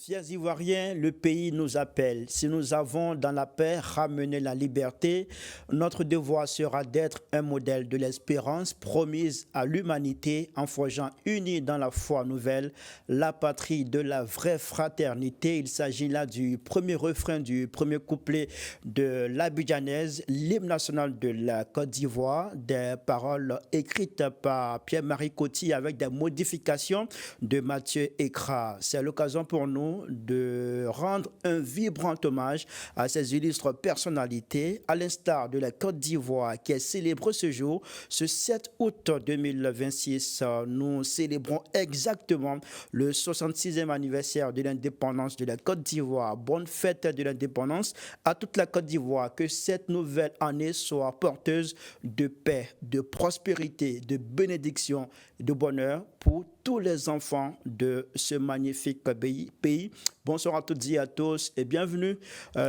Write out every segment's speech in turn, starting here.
Fiers Ivoiriens, le pays nous appelle. Si nous avons dans la paix ramené la liberté, notre devoir sera d'être un modèle de l'espérance promise à l'humanité en forgeant unis dans la foi nouvelle la patrie de la vraie fraternité. Il s'agit là du premier refrain, du premier couplet de l'Abidjanaise, l'hymne national de la Côte d'Ivoire, des paroles écrites par Pierre-Marie Coty avec des modifications de Mathieu Ekra. C'est l'occasion pour nous de rendre un vibrant hommage à ces illustres personnalités, à l'instar de la Côte d'Ivoire qui est célébrée ce jour, ce 7 août 2026. Nous célébrons exactement le 66e anniversaire de l'indépendance de la Côte d'Ivoire. Bonne fête de l'indépendance à toute la Côte d'Ivoire. Que cette nouvelle année soit porteuse de paix, de prospérité, de bénédiction, de bonheur pour tous les enfants de ce magnifique pays. Bonsoir à toutes et à tous et bienvenue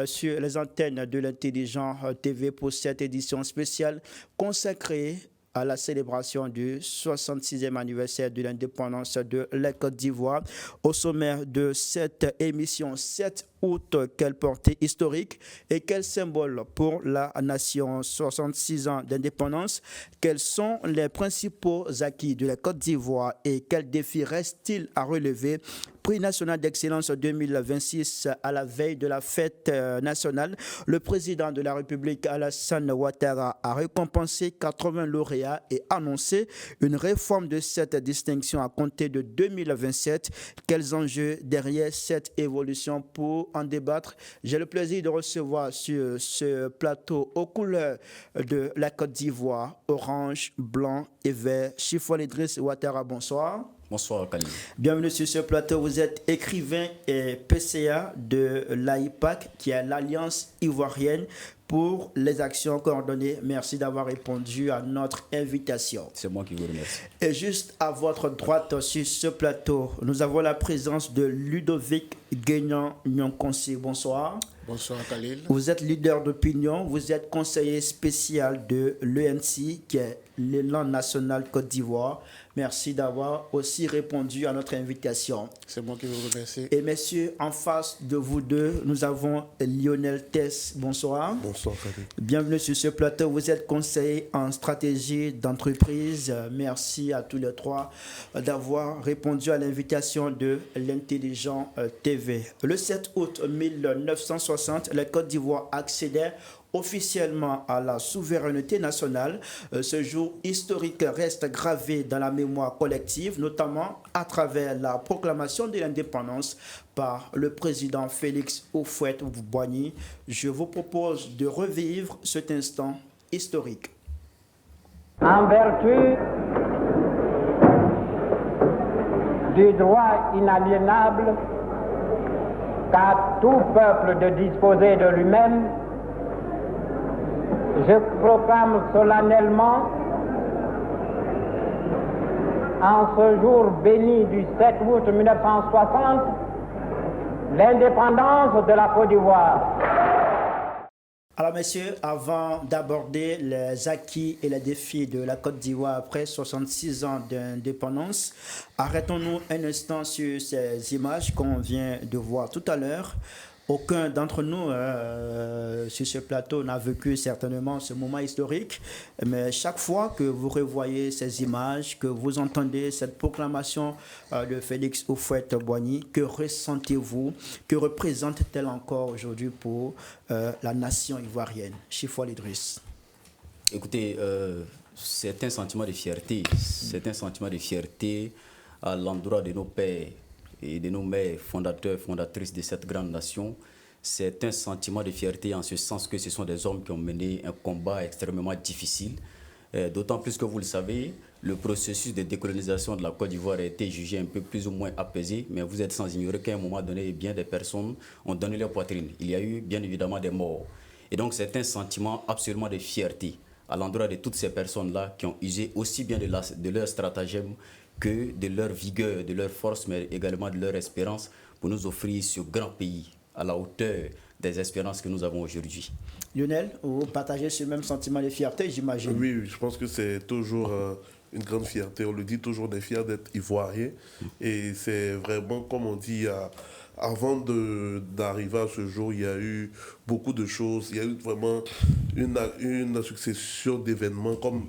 sur les antennes de l'Intelligent TV pour cette édition spéciale consacrée à la célébration du 66e anniversaire de l'indépendance de la Côte d'Ivoire. Au sommaire de cette émission, 7 août, quelle portée historique et quel symbole pour la nation. 66 ans d'indépendance, quels sont les principaux acquis de la Côte d'Ivoire et quels défis restent-ils à relever? Prix national d'excellence 2026 à la veille de la fête nationale, le président de la République Alassane Ouattara a récompensé 80 lauréats et annoncé une réforme de cette distinction à compter de 2027. Quels enjeux derrière cette évolution? Pour en débattre, j'ai le plaisir de recevoir sur ce plateau aux couleurs de la Côte d'Ivoire, orange, blanc et vert, Chifol Idriss Ouattara, bonsoir. Bonsoir, Khalil. Bienvenue sur ce plateau. Vous êtes écrivain et PCA de l'AIPAC, qui est l'Alliance ivoirienne pour les actions coordonnées. Merci d'avoir répondu à notre invitation. C'est moi qui vous remercie. Et juste à votre droite sur ce plateau, nous avons la présence de Ludovic Guénan-Nyonkonsi. Bonsoir. Bonsoir, Khalil. Vous êtes leader d'opinion, vous êtes conseiller spécial de l'ENC, qui est l'élan national Côte d'Ivoire. Merci d'avoir aussi répondu à notre invitation. C'est moi qui vous remercie. Et messieurs, en face de vous deux, nous avons Lionel Tess. Bonsoir. Bonsoir, Khalil. Bienvenue sur ce plateau. Vous êtes conseiller en stratégie d'entreprise. Merci à tous les trois d'avoir répondu à l'invitation de l'Intelligent TV. Le 7 août 1960, la Côte d'Ivoire accédait officiellement à la souveraineté nationale. Ce jour historique reste gravé dans la mémoire collective, notamment à travers la proclamation de l'indépendance par le président Félix Houphouët-Boigny. Je vous propose de revivre cet instant historique. En vertu du droit inaliénable qu'a tout peuple de disposer de lui-même, je proclame solennellement, en ce jour béni du 7 août 1960, l'indépendance de la Côte d'Ivoire. Alors messieurs, avant d'aborder les acquis et les défis de la Côte d'Ivoire après 66 ans d'indépendance, arrêtons-nous un instant sur ces images qu'on vient de voir tout à l'heure. Aucun d'entre nous sur ce plateau n'a vécu certainement ce moment historique, mais chaque fois que vous revoyez ces images, que vous entendez cette proclamation de Félix Houphouët-Boigny, que ressentez-vous, que représente-t-elle encore aujourd'hui pour la nation ivoirienne? Chifol Idriss. Écoutez, c'est un sentiment de fierté. C'est un sentiment de fierté à l'endroit de nos pères et de nos mères fondateurs, fondatrices de cette grande nation. C'est un sentiment de fierté en ce sens que ce sont des hommes qui ont mené un combat extrêmement difficile. D'autant plus que vous le savez, le processus de décolonisation de la Côte d'Ivoire a été jugé un peu plus ou moins apaisé, mais vous êtes sans ignorer qu'à un moment donné, bien des personnes ont donné leur poitrine. Il y a eu bien évidemment des morts. Et donc c'est un sentiment absolument de fierté à l'endroit de toutes ces personnes-là qui ont usé aussi bien de leur stratagème que de leur vigueur, de leur force, mais également de leur espérance pour nous offrir ce grand pays à la hauteur des espérances que nous avons aujourd'hui. Lionel, vous partagez ce même sentiment de fierté, j'imagine. Oui, je pense que c'est toujours une grande fierté. On le dit toujours, on est fiers d'être Ivoiriens. Et c'est vraiment, comme on dit, avant d'arriver à ce jour, il y a eu beaucoup de choses. Il y a eu vraiment une succession d'événements, comme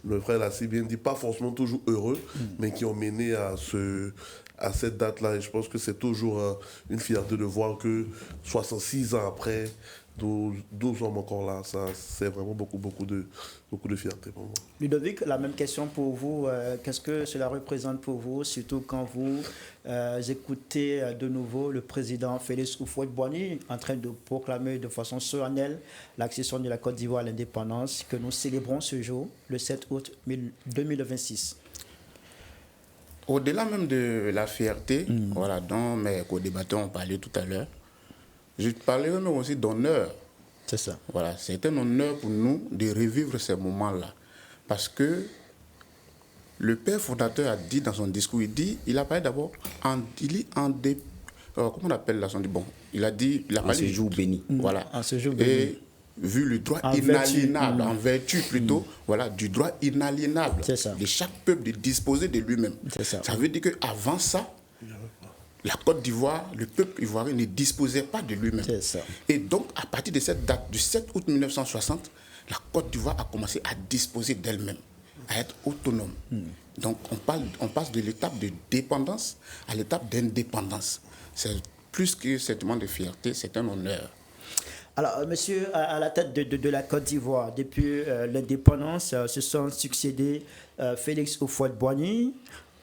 le frère l'a si bien dit, pas forcément toujours heureux, mais qui ont mené à cette date-là. Et je pense que c'est toujours une fierté de voir que 66 ans après, 12 sommes encore là. Ça, c'est vraiment beaucoup de fierté pour moi. Ludovic, la même question pour vous. Qu'est-ce que cela représente pour vous, surtout quand vous écoutez de nouveau le président Félix Houphouët-Boigny en train de proclamer de façon solennelle l'accession de la Côte d'Ivoire à l'indépendance que nous célébrons ce jour, le 7 août 2026? Au-delà même de la fierté, voilà, dont mes co-débatteurs ont parlé tout à l'heure, je parlerai même aussi d'honneur. C'est ça. Voilà, c'est un honneur pour nous de revivre ces moments-là. Parce que le père fondateur a dit dans son discours, il a parlé d'abord, comment on appelle là, bon, il a parlé ce jour béni. Voilà. En ce jour béni. Et vu le droit inaliénable, en vertu plutôt, voilà, du droit inaliénable de chaque peuple de disposer de lui-même. Ça veut dire qu'avant ça, la Côte d'Ivoire, le peuple ivoirien ne disposait pas de lui-même. Et donc, à partir de cette date, du 7 août 1960, la Côte d'Ivoire a commencé à disposer d'elle-même, à être autonome. Donc, on passe de l'étape de dépendance à l'étape d'indépendance. C'est plus que sentiment de fierté, c'est un honneur. Alors, monsieur, à la tête de la Côte d'Ivoire, depuis l'indépendance, se sont succédés Félix Houphouët-Boigny,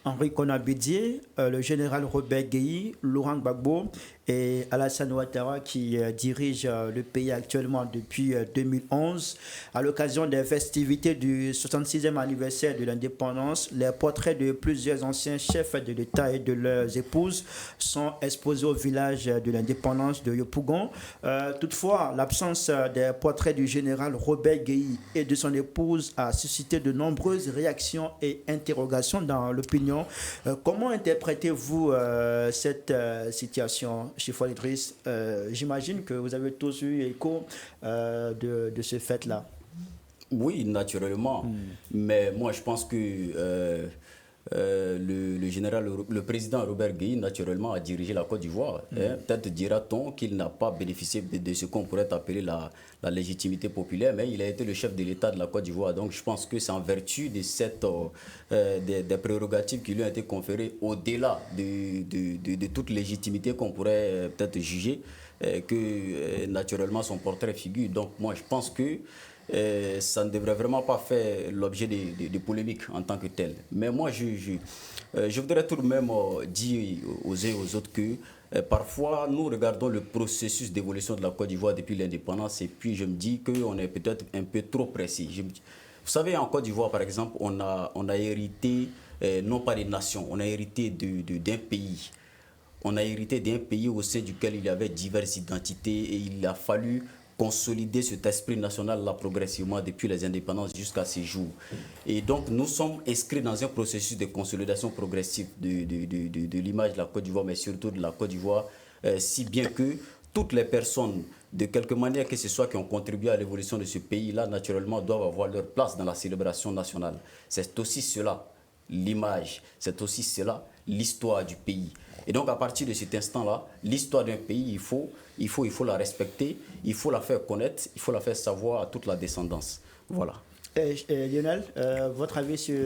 Henri Konan Bédié, le général Robert Guèye, Laurent Gbagbo et Alassane Ouattara qui dirige le pays actuellement depuis 2011. À l'occasion des festivités du 66e anniversaire de l'indépendance, les portraits de plusieurs anciens chefs de l'État et de leurs épouses sont exposés au village de l'indépendance de Yopougon. Toutefois, l'absence des portraits du général Robert Guèye et de son épouse a suscité de nombreuses réactions et interrogations dans l'opinion. Comment interprétez-vous cette situation, Chiffon Idriss? J'imagine que vous avez tous eu écho de ce fait-là. Oui, naturellement. Mais moi, je pense que le président Robert Guèye, naturellement, a dirigé la Côte d'Ivoire. Peut-être dira-t-on qu'il n'a pas bénéficié de ce qu'on pourrait appeler la légitimité populaire, mais il a été le chef de l'État de la Côte d'Ivoire. Donc, je pense que c'est en vertu de des prérogatives qui lui ont été conférées, au-delà de toute légitimité qu'on pourrait peut-être juger, que naturellement son portrait figure. Donc, moi, je pense que ça ne devrait vraiment pas faire l'objet de polémiques en tant que tel. Mais moi, je voudrais tout de même dire aux uns et aux autres que parfois, nous regardons le processus d'évolution de la Côte d'Ivoire depuis l'indépendance et puis je me dis qu'on est peut-être un peu trop précis. Vous savez, en Côte d'Ivoire, par exemple, on a hérité, non pas des nations, on a hérité d'un pays. On a hérité d'un pays au sein duquel il y avait diverses identités et il a fallu consolider cet esprit national-là progressivement depuis les indépendances jusqu'à ces jours. Et donc, nous sommes inscrits dans un processus de consolidation progressive de l'image de la Côte d'Ivoire, mais surtout de la Côte d'Ivoire, si bien que toutes les personnes, de quelque manière que ce soit, qui ont contribué à l'évolution de ce pays-là, naturellement, doivent avoir leur place dans la célébration nationale. C'est aussi cela, l'image, c'est aussi cela, l'histoire du pays. Et donc, à partir de cet instant-là, l'histoire d'un pays, il faut la respecter, il faut la faire connaître, il faut la faire savoir à toute la descendance. Voilà. Lionel, votre avis sur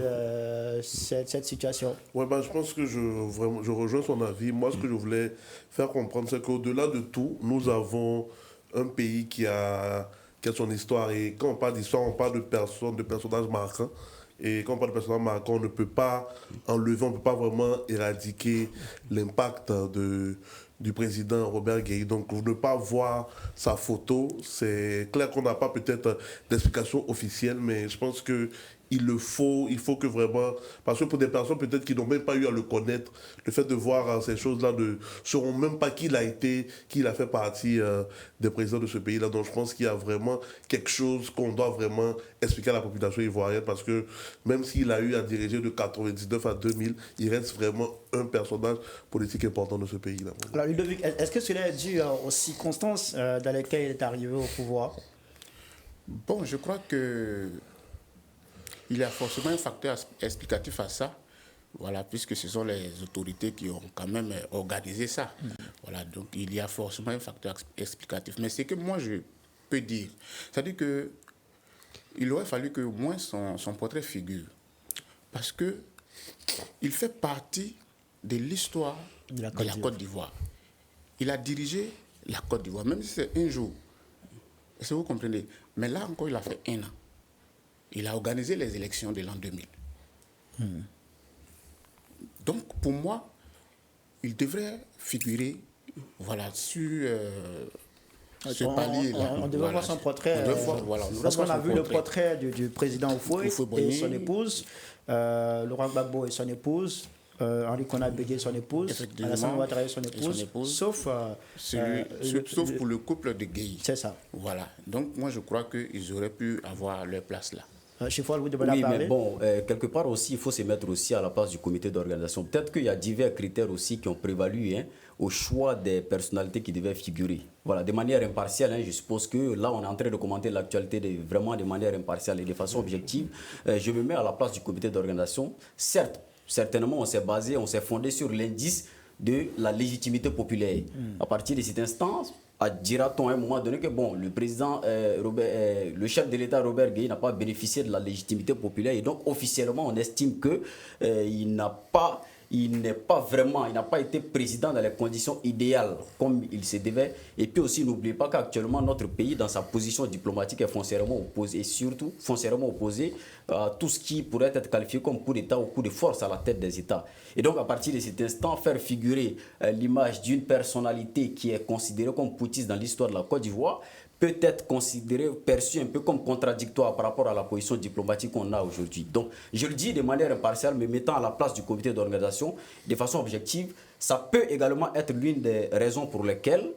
cette situation? Ouais, je pense que je rejoins son avis. Moi, ce que je voulais faire comprendre, c'est qu'au-delà de tout, nous avons un pays qui a son histoire. Et quand on parle d'histoire, on parle de personnages marquants. Et quand on parle de personnages marquants, on ne peut pas enlever, on ne peut pas vraiment éradiquer l'impact du président Robert Guèye. Donc, ne pas voir sa photo, c'est clair qu'on n'a pas peut-être d'explication officielle, mais je pense que il faut que vraiment, parce que pour des personnes peut-être qui n'ont même pas eu à le connaître, le fait de voir ces choses-là ne sauront même pas qui il a été, qui il a fait partie des présidents de ce pays-là. Donc je pense qu'il y a vraiment quelque chose qu'on doit vraiment expliquer à la population ivoirienne, parce que même s'il a eu à diriger de 99 à 2000, il reste vraiment un personnage politique important de ce pays-là. Alors Ludovic, est-ce que cela est dû aux circonstances dans lesquelles il est arrivé au pouvoir? Bon, je crois que il y a forcément un facteur explicatif à ça, Voilà, puisque ce sont les autorités qui ont quand même organisé ça. Voilà, donc il y a forcément un facteur explicatif. Mais ce que moi je peux dire, c'est-à-dire que il aurait fallu que au moins son portrait figure. Parce que il fait partie de l'histoire de la Côte d'Ivoire. Il a dirigé la Côte d'Ivoire, même si c'est un jour. Est-ce que vous comprenez? Mais là encore, il a fait 1 an. Il a organisé les élections de l'an 2000. Donc, pour moi, il devrait figurer sur ce palier-là. On devrait voir son portrait. Lorsqu'on a vu le portrait du président Oufoué et son épouse, Laurent Gbagbo et son épouse, Henri Konan Bédié et son épouse, Alassane Ouattara et son épouse, sauf pour le couple de Gueye. C'est ça. Voilà. Donc, moi, je crois qu'ils auraient pu avoir leur place là. Chiffol, vous demandez à parler. Mais bon, quelque part aussi, il faut se mettre aussi à la place du comité d'organisation. Peut-être qu'il y a divers critères aussi qui ont prévalu au choix des personnalités qui devaient figurer. Voilà, de manière impartiale, je suppose que là, on est en train de commenter l'actualité vraiment de manière impartiale et de façon objective. Je me mets à la place du comité d'organisation. Certes, certainement, on s'est fondé sur l'indice de la légitimité populaire. À partir de cette instance, dira-t-on à un moment donné que bon, le président le chef de l'État Robert Gueye n'a pas bénéficié de la légitimité populaire et donc officiellement on estime que il n'a pas été président dans les conditions idéales comme il se devait. Et puis aussi, n'oubliez pas qu'actuellement, notre pays, dans sa position diplomatique, est foncièrement opposé, et surtout foncièrement opposé à tout ce qui pourrait être qualifié comme coup d'État ou coup de force à la tête des États. Et donc, à partir de cet instant, faire figurer l'image d'une personnalité qui est considérée comme putschiste dans l'histoire de la Côte d'Ivoire peut être perçu un peu comme contradictoire par rapport à la position diplomatique qu'on a aujourd'hui. Donc, je le dis de manière impartiale, me mettant à la place du comité d'organisation, de façon objective, ça peut également être l'une des raisons pour lesquelles,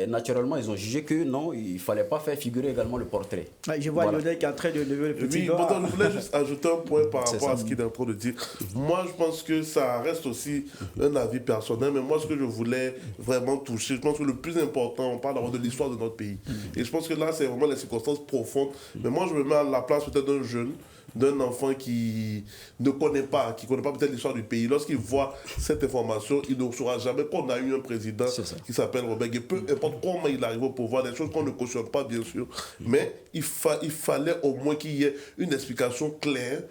naturellement, ils ont jugé que non, il ne fallait pas faire figurer également le portrait. Je vois Lionel qui est en train de lever le petit doigt. Je voulais juste ajouter un point par rapport à ce qu'il est en train de dire. Moi, je pense que ça reste aussi un avis personnel, mais moi, ce que je voulais vraiment toucher, je pense que le plus important, on parle de l'histoire de notre pays. Et je pense que là, c'est vraiment les circonstances profondes. Mais moi, je me mets à la place peut-être d'un jeune, d'un enfant qui ne connaît pas peut-être l'histoire du pays. Lorsqu'il voit cette information, il ne saura jamais qu'on a eu un président qui s'appelle Robert Gueye. Peu importe comment il arrive au pouvoir, des choses qu'on ne cautionne pas bien sûr, mais il fallait au moins qu'il y ait une explication claire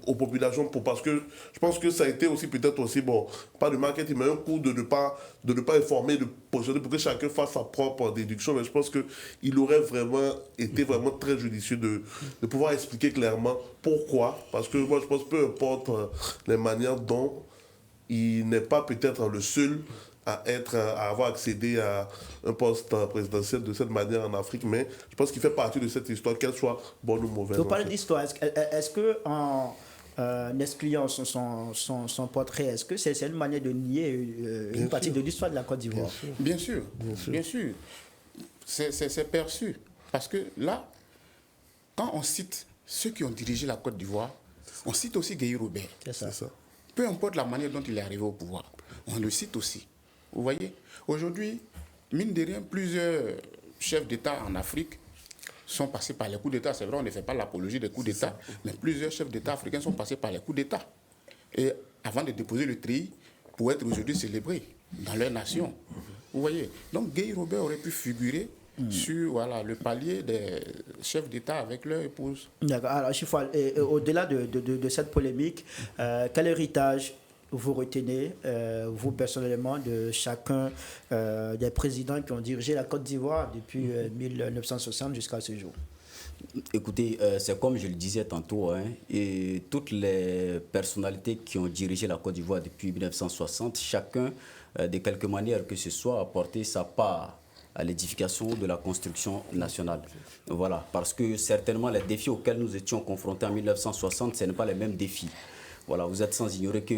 aux populations, parce que je pense que ça a été aussi peut-être aussi, bon, pas de marketing, mais un coup de ne pas informer, de positionner pour que chacun fasse sa propre déduction. Mais je pense qu'il aurait vraiment été très judicieux de pouvoir expliquer clairement pourquoi. Parce que moi, je pense peu importe les manières dont il n'est pas peut-être le seul à avoir accédé à un poste présidentiel de cette manière en Afrique, mais je pense qu'il fait partie de cette histoire, qu'elle soit bonne ou mauvaise. Vous parlez d'histoire. Est-ce que en excluant son portrait, est-ce que c'est une manière de nier une partie de l'histoire de la Côte d'Ivoire? Bien sûr. C'est perçu. Parce que là, quand on cite ceux qui ont dirigé la Côte d'Ivoire, on cite aussi Gueye Robert. C'est ça. Peu importe la manière dont il est arrivé au pouvoir, on le cite aussi. Vous voyez, aujourd'hui, mine de rien, plusieurs chefs d'État en Afrique sont passés par les coups d'État. C'est vrai, on ne fait pas l'apologie des coups d'État, mais plusieurs chefs d'État africains sont passés par les coups d'État. Et avant de déposer le treillis, pour être aujourd'hui célébrés dans leur nation. Vous voyez, donc Gueye Robert aurait pu figurer sur le palier des chefs d'État avec leur épouse. D'accord. Alors, Chiffol, au-delà de cette polémique, quel héritage vous retenez, vous personnellement, de chacun des présidents qui ont dirigé la Côte d'Ivoire depuis 1960 jusqu'à ce jour? Écoutez, c'est comme je le disais tantôt, et toutes les personnalités qui ont dirigé la Côte d'Ivoire depuis 1960, chacun, de quelque manière que ce soit, a apporté sa part à l'édification de la construction nationale. Voilà, parce que certainement les défis auxquels nous étions confrontés en 1960, ce n'est pas les mêmes défis. Voilà, vous êtes sans ignorer que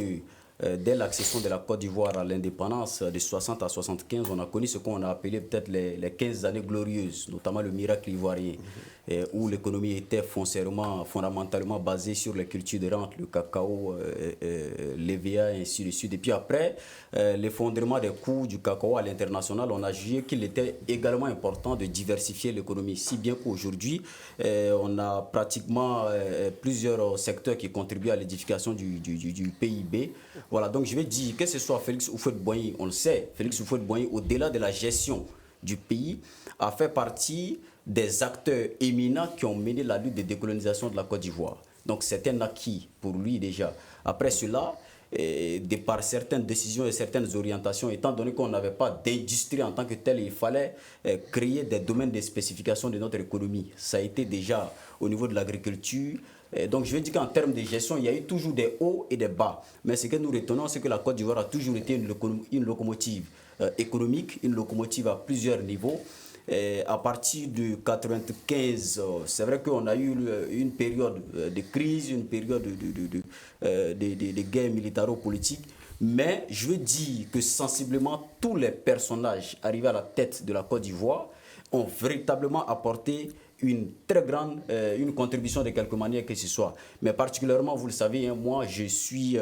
dès l'accession de la Côte d'Ivoire à l'indépendance de 60 à 75, on a connu ce qu'on a appelé peut-être les 15 années glorieuses, notamment le miracle ivoirien. où l'économie était fondamentalement basée sur les cultures de rente, le cacao, l'EVA, et ainsi de suite. Et puis après, l'effondrement des coûts du cacao à l'international, on a jugé qu'il était également important de diversifier l'économie, si bien qu'aujourd'hui, on a pratiquement plusieurs secteurs qui contribuent à l'édification du PIB. Voilà, donc je vais dire que ce soit Félix Houphouët-Boigny, on le sait, Félix Houphouët-Boigny, au-delà de la gestion du pays, a fait partie des acteurs éminents qui ont mené la lutte de décolonisation de la Côte d'Ivoire. Donc c'est un acquis pour lui déjà. Après cela, de par certaines décisions et certaines orientations, étant donné qu'on n'avait pas d'industrie en tant que telle, il fallait créer des domaines de spécification de notre économie. Ça a été déjà au niveau de l'agriculture. Donc je veux dire qu'en termes de gestion, il y a eu toujours des hauts et des bas. Mais ce que nous retenons, c'est que la Côte d'Ivoire a toujours été une locomotive économique, une locomotive à plusieurs niveaux. À partir de 1995, c'est vrai qu'on a eu une période de crise, une période de guerre militaro-politique, mais je veux dire que sensiblement tous les personnages arrivés à la tête de la Côte d'Ivoire ont véritablement apporté une très grande une contribution de quelque manière que ce soit. Mais particulièrement, vous le savez, hein, moi je suis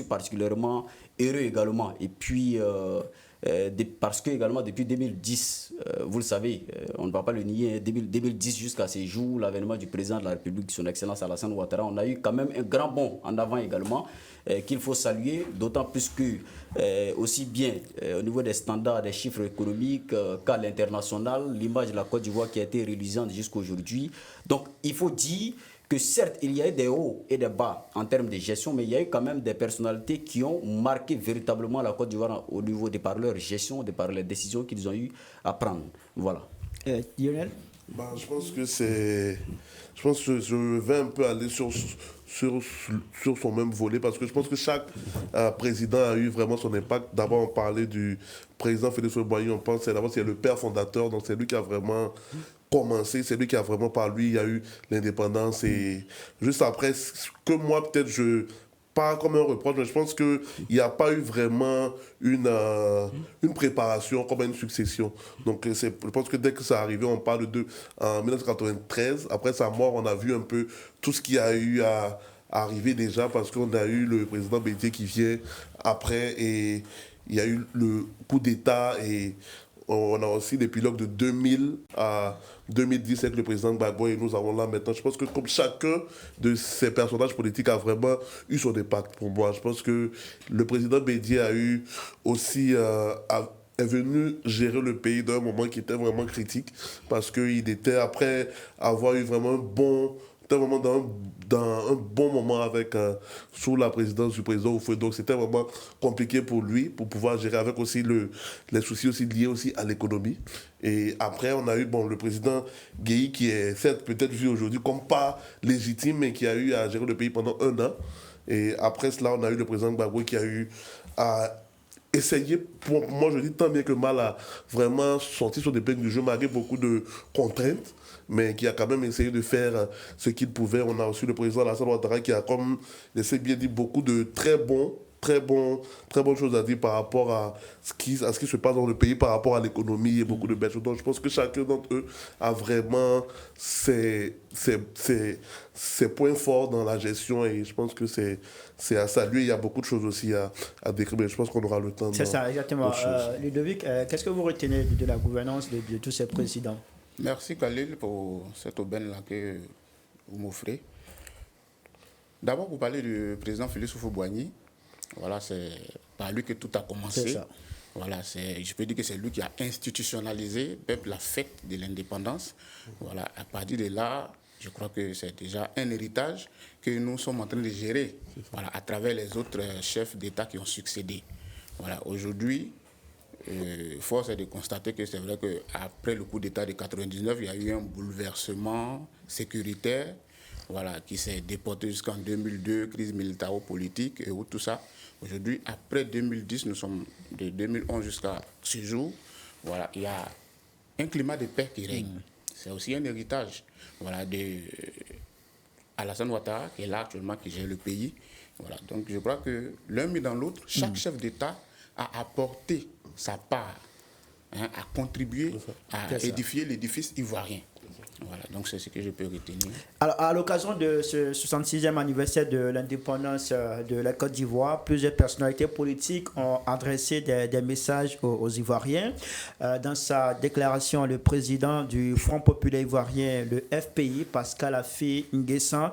particulièrement heureux également. Et puis parce que également depuis 2010, vous le savez, on ne va pas le nier, 2010 jusqu'à ces jours, l'avènement du président de la République, son Excellence Alassane Ouattara, on a eu quand même un grand bond en avant également qu'il faut saluer, d'autant plus que aussi bien au niveau des standards, des chiffres économiques qu'à l'international, l'image de la Côte d'Ivoire qui a été reluisante jusqu'à aujourd'hui. Donc il faut dire que certes, il y a eu des hauts et des bas en termes de gestion, mais il y a eu quand même des personnalités qui ont marqué véritablement la Côte d'Ivoire au niveau de par leur gestion, de par les décisions qu'ils ont eu à prendre. Voilà. Lionel? Je pense que je vais un peu aller sur son même volet, parce que je pense que chaque président a eu vraiment son impact. D'abord, on parlait du président Félix Houphouët-Boigny, on pense d'abord c'est le père fondateur, donc c'est lui qui a vraiment commencé, c'est lui qui a vraiment, par lui, il y a eu l'indépendance. Et juste après, que moi, peut-être, pas comme un reproche, mais je pense qu'il n'y a pas eu vraiment une préparation comme une succession. Donc je pense que dès que ça arrivé, on parle en 1993, après sa mort, on a vu un peu tout ce qu'il y a eu à arriver déjà, parce qu'on a eu le président Bédié qui vient après, et il y a eu le coup d'État, et on a aussi l'épilogue de 2000 à 2010 avec le président Gbagbo, et nous avons là maintenant. Je pense que comme chacun de ces personnages politiques a vraiment eu son impact pour moi. Je pense que le président Bédié a eu aussi est venu gérer le pays d'un moment qui était vraiment critique, parce qu'il était, après avoir eu vraiment vraiment dans un bon moment sous la présidence du président Houphouët. Donc c'était vraiment compliqué pour lui, pour pouvoir gérer, avec aussi les soucis aussi liés aussi à l'économie. Et après, on a eu le président Guèye, qui est certes peut-être vu aujourd'hui comme pas légitime, mais qui a eu à gérer le pays pendant 1 an. Et après cela, on a eu le président Gbagbo qui a eu à essayer, pour moi je dis tant bien que mal, à vraiment sortir sur des peines du jeu malgré beaucoup de contraintes, mais qui a quand même essayé de faire ce qu'il pouvait. On a aussi le président Alassane Ouattara qui a, comme je sais bien dit, beaucoup de très bonnes choses à dire par rapport à ce qui se passe dans le pays, par rapport à l'économie et beaucoup de belles choses. Donc je pense que chacun d'entre eux a vraiment ses points forts dans la gestion, et je pense que c'est à saluer. Il y a beaucoup de choses aussi à décrire, mais je pense qu'on aura le temps. C'est ça, exactement. Ludovic, qu'est-ce que vous retenez de la gouvernance de tous ces présidents? Merci Khalil pour cette aubaine-là que vous m'offrez. D'abord, vous parlez du président Félix Houphouët-Boigny. Voilà, c'est par lui que tout a commencé. C'est ça. Voilà, je peux dire que c'est lui qui a institutionnalisé même la fête de l'indépendance. Voilà, à partir de là, je crois que c'est déjà un héritage que nous sommes en train de gérer, voilà, à travers les autres chefs d'État qui ont succédé. Voilà, aujourd'hui, force est de constater que c'est vrai qu'après le coup d'État de 1999, il y a eu un bouleversement sécuritaire, voilà, qui s'est déporté jusqu'en 2002, crise militaro-politique et tout ça. Aujourd'hui, après 2010, nous sommes de 2011 jusqu'à ce jour, voilà, il y a un climat de paix qui règne. C'est aussi un héritage, voilà, de Alassane Ouattara, qui est là actuellement, qui gère le pays. Voilà, donc je crois que l'un mis dans l'autre, chaque chef d'État a apporté sa part, à contribuer à édifier l'édifice ivoirien. Voilà, donc c'est ce que je peux retenir. Alors, à l'occasion de ce 66e anniversaire de l'indépendance de la Côte d'Ivoire, plusieurs personnalités politiques ont adressé des messages aux Ivoiriens. Dans sa déclaration, le président du Front populaire ivoirien, le FPI, Pascal Affi N'Guessan,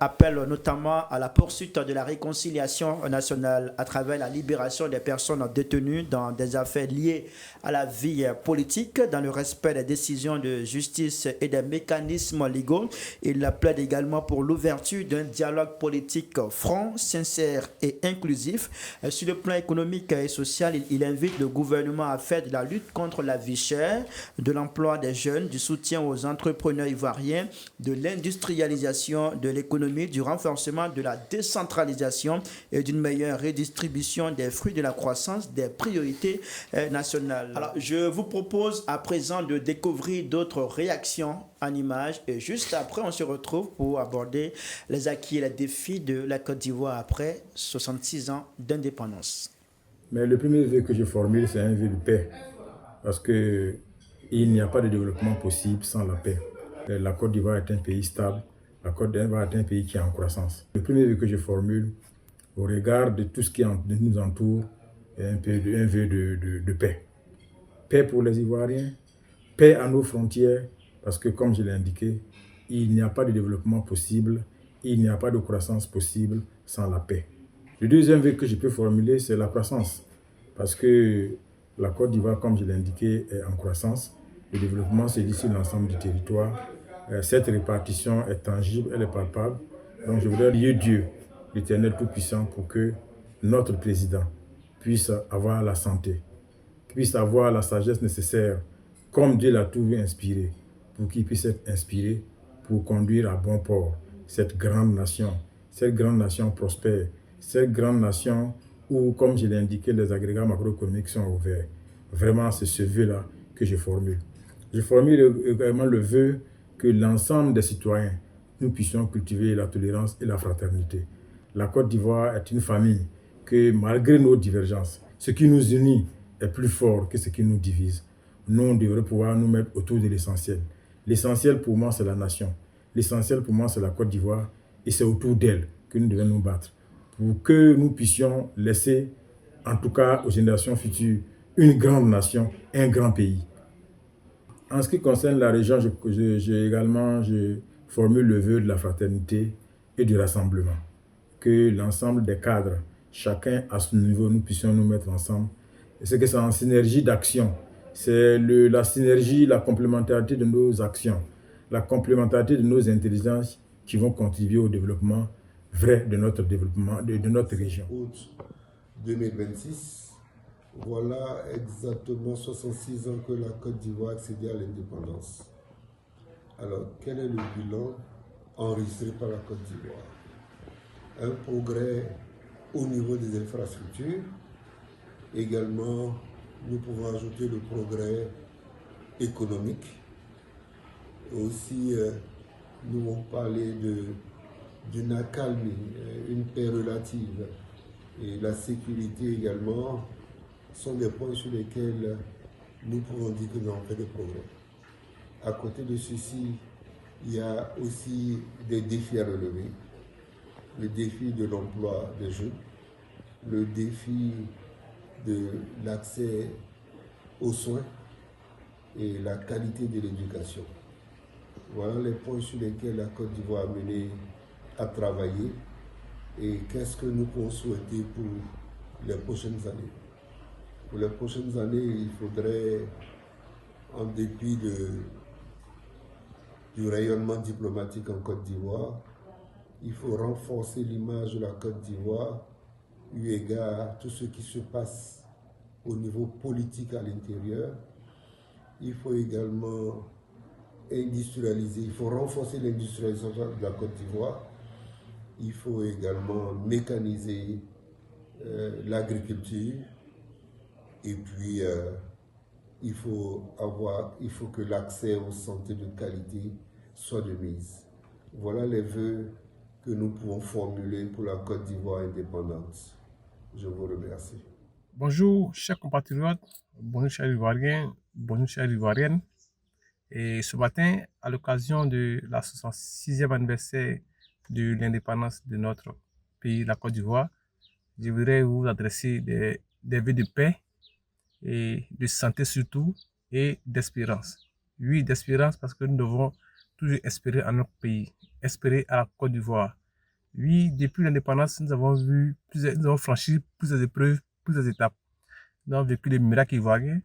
appelle notamment à la poursuite de la réconciliation nationale à travers la libération des personnes détenues dans des affaires liées à la vie politique, dans le respect des décisions de justice et des mécanismes légaux. Il plaide également pour l'ouverture d'un dialogue politique franc, sincère et inclusif. Sur le plan économique et social, il invite le gouvernement à faire de la lutte contre la vie chère, de l'emploi des jeunes, du soutien aux entrepreneurs ivoiriens, de l'industrialisation de l'économie, du renforcement de la décentralisation et d'une meilleure redistribution des fruits de la croissance des priorités nationales. Alors, je vous propose à présent de découvrir d'autres réactions en images et juste après, on se retrouve pour aborder les acquis et les défis de la Côte d'Ivoire après 66 ans d'indépendance. Mais le premier vœu que je formule, c'est un vœu de paix parce qu'il n'y a pas de développement possible sans la paix. La Côte d'Ivoire est un pays stable. La Côte d'Ivoire est un pays qui est en croissance. Le premier vœu que je formule, au regard de tout ce qui nous entoure, est un vœu de paix. Paix pour les Ivoiriens, paix à nos frontières, parce que comme je l'ai indiqué, il n'y a pas de développement possible, il n'y a pas de croissance possible sans la paix. Le deuxième vœu que je peux formuler, c'est la croissance, parce que la Côte d'Ivoire, comme je l'ai indiqué, est en croissance. Le développement se dit sur l'ensemble du territoire. Cette répartition est tangible, elle est palpable. Donc je voudrais prier Dieu, l'Éternel Tout-Puissant, pour que notre président puisse avoir la santé, puisse avoir la sagesse nécessaire, comme Dieu l'a tout inspiré, pour qu'il puisse être inspiré pour conduire à bon port cette grande nation prospère, cette grande nation où, comme je l'ai indiqué, les agrégats macroéconomiques sont ouverts. Vraiment, c'est ce vœu-là que je formule. Je formule également le vœu que l'ensemble des citoyens, nous puissions cultiver la tolérance et la fraternité. La Côte d'Ivoire est une famille que, malgré nos divergences, ce qui nous unit est plus fort que ce qui nous divise. Nous, on devrait pouvoir nous mettre autour de l'essentiel. L'essentiel pour moi, c'est la nation. L'essentiel pour moi, c'est la Côte d'Ivoire et c'est autour d'elle que nous devons nous battre pour que nous puissions laisser, en tout cas aux générations futures, une grande nation, un grand pays. En ce qui concerne la région, je formule le vœu de la fraternité et du rassemblement. Que l'ensemble des cadres, chacun à son niveau, nous puissions nous mettre ensemble. Et c'est que c'est en synergie d'action. C'est la synergie, la complémentarité de nos actions, la complémentarité de nos intelligences qui vont contribuer au développement vrai de notre développement, de notre région. Août 2026. Voilà exactement 66 ans que la Côte d'Ivoire a accédé à l'indépendance. Alors, quel est le bilan enregistré par la Côte d'Ivoire? Un progrès au niveau des infrastructures. Également, nous pouvons ajouter le progrès économique. Aussi, nous avons parlé d'une accalmie, une paix relative. Et la sécurité également sont des points sur lesquels nous pouvons dire que nous avons fait des progrès. À côté de ceci, il y a aussi des défis à relever. Le défi de l'emploi des jeunes, le défi de l'accès aux soins et la qualité de l'éducation. Voilà les points sur lesquels la Côte d'Ivoire a mené à travailler et qu'est-ce que nous pouvons souhaiter pour les prochaines années. Pour les prochaines années, il faudrait, en dépit du rayonnement diplomatique en Côte d'Ivoire, il faut renforcer l'image de la Côte d'Ivoire eu égard à tout ce qui se passe au niveau politique à l'intérieur. Il faut également industrialiser, il faut renforcer l'industrialisation de la Côte d'Ivoire. Il faut également mécaniser l'agriculture. Et puis, il faut que l'accès aux santé de qualité soit de mise. Voilà les vœux que nous pouvons formuler pour la Côte d'Ivoire indépendante. Je vous remercie. Bonjour, chers compatriotes, bonjour chers Ivoiriens, bonjour chères Ivoiriennes. Et ce matin, à l'occasion de la 66e anniversaire de l'indépendance de notre pays, la Côte d'Ivoire, je voudrais vous adresser des vœux de paix et de santé surtout et d'espérance. Oui, d'espérance parce que nous devons toujours espérer à notre pays, espérer à la Côte d'Ivoire. Oui, depuis l'indépendance, nous avons franchi plusieurs épreuves, plusieurs étapes. Nous avons vécu les miracles ivoiriens,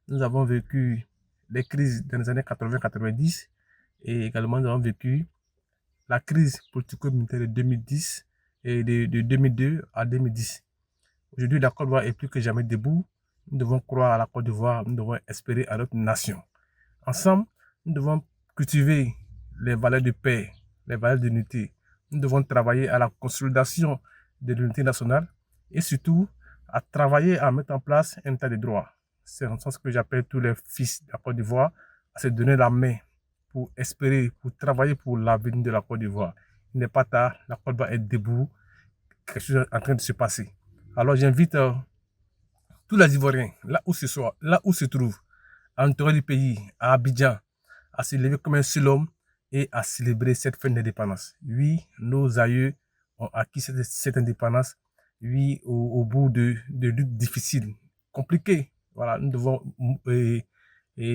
nous avons vécu les crises dans les années 80-90 et également nous avons vécu la crise politico-militaire de 2010 et de 2002 à 2010. Aujourd'hui, la Côte d'Ivoire est plus que jamais debout. Nous devons croire à la Côte d'Ivoire, nous devons espérer à notre nation. Ensemble, nous devons cultiver les valeurs de paix, les valeurs d'unité. Nous devons travailler à la consolidation de l'unité nationale et surtout à travailler à mettre en place un état de droit. C'est en sens que j'appelle tous les fils de la Côte d'Ivoire à se donner la main pour espérer, pour travailler pour l'avenir de la Côte d'Ivoire. Il n'est pas tard, la Côte d'Ivoire est debout, quelque chose est en train de se passer. Alors j'invite tous les Ivoiriens, là où se trouvent, à l'intérieur du pays, à Abidjan, à se lever comme un seul homme et à célébrer cette fin d'indépendance. Oui, nos aïeux ont acquis cette indépendance, oui, au bout de luttes difficiles, compliquées. Voilà, nous devons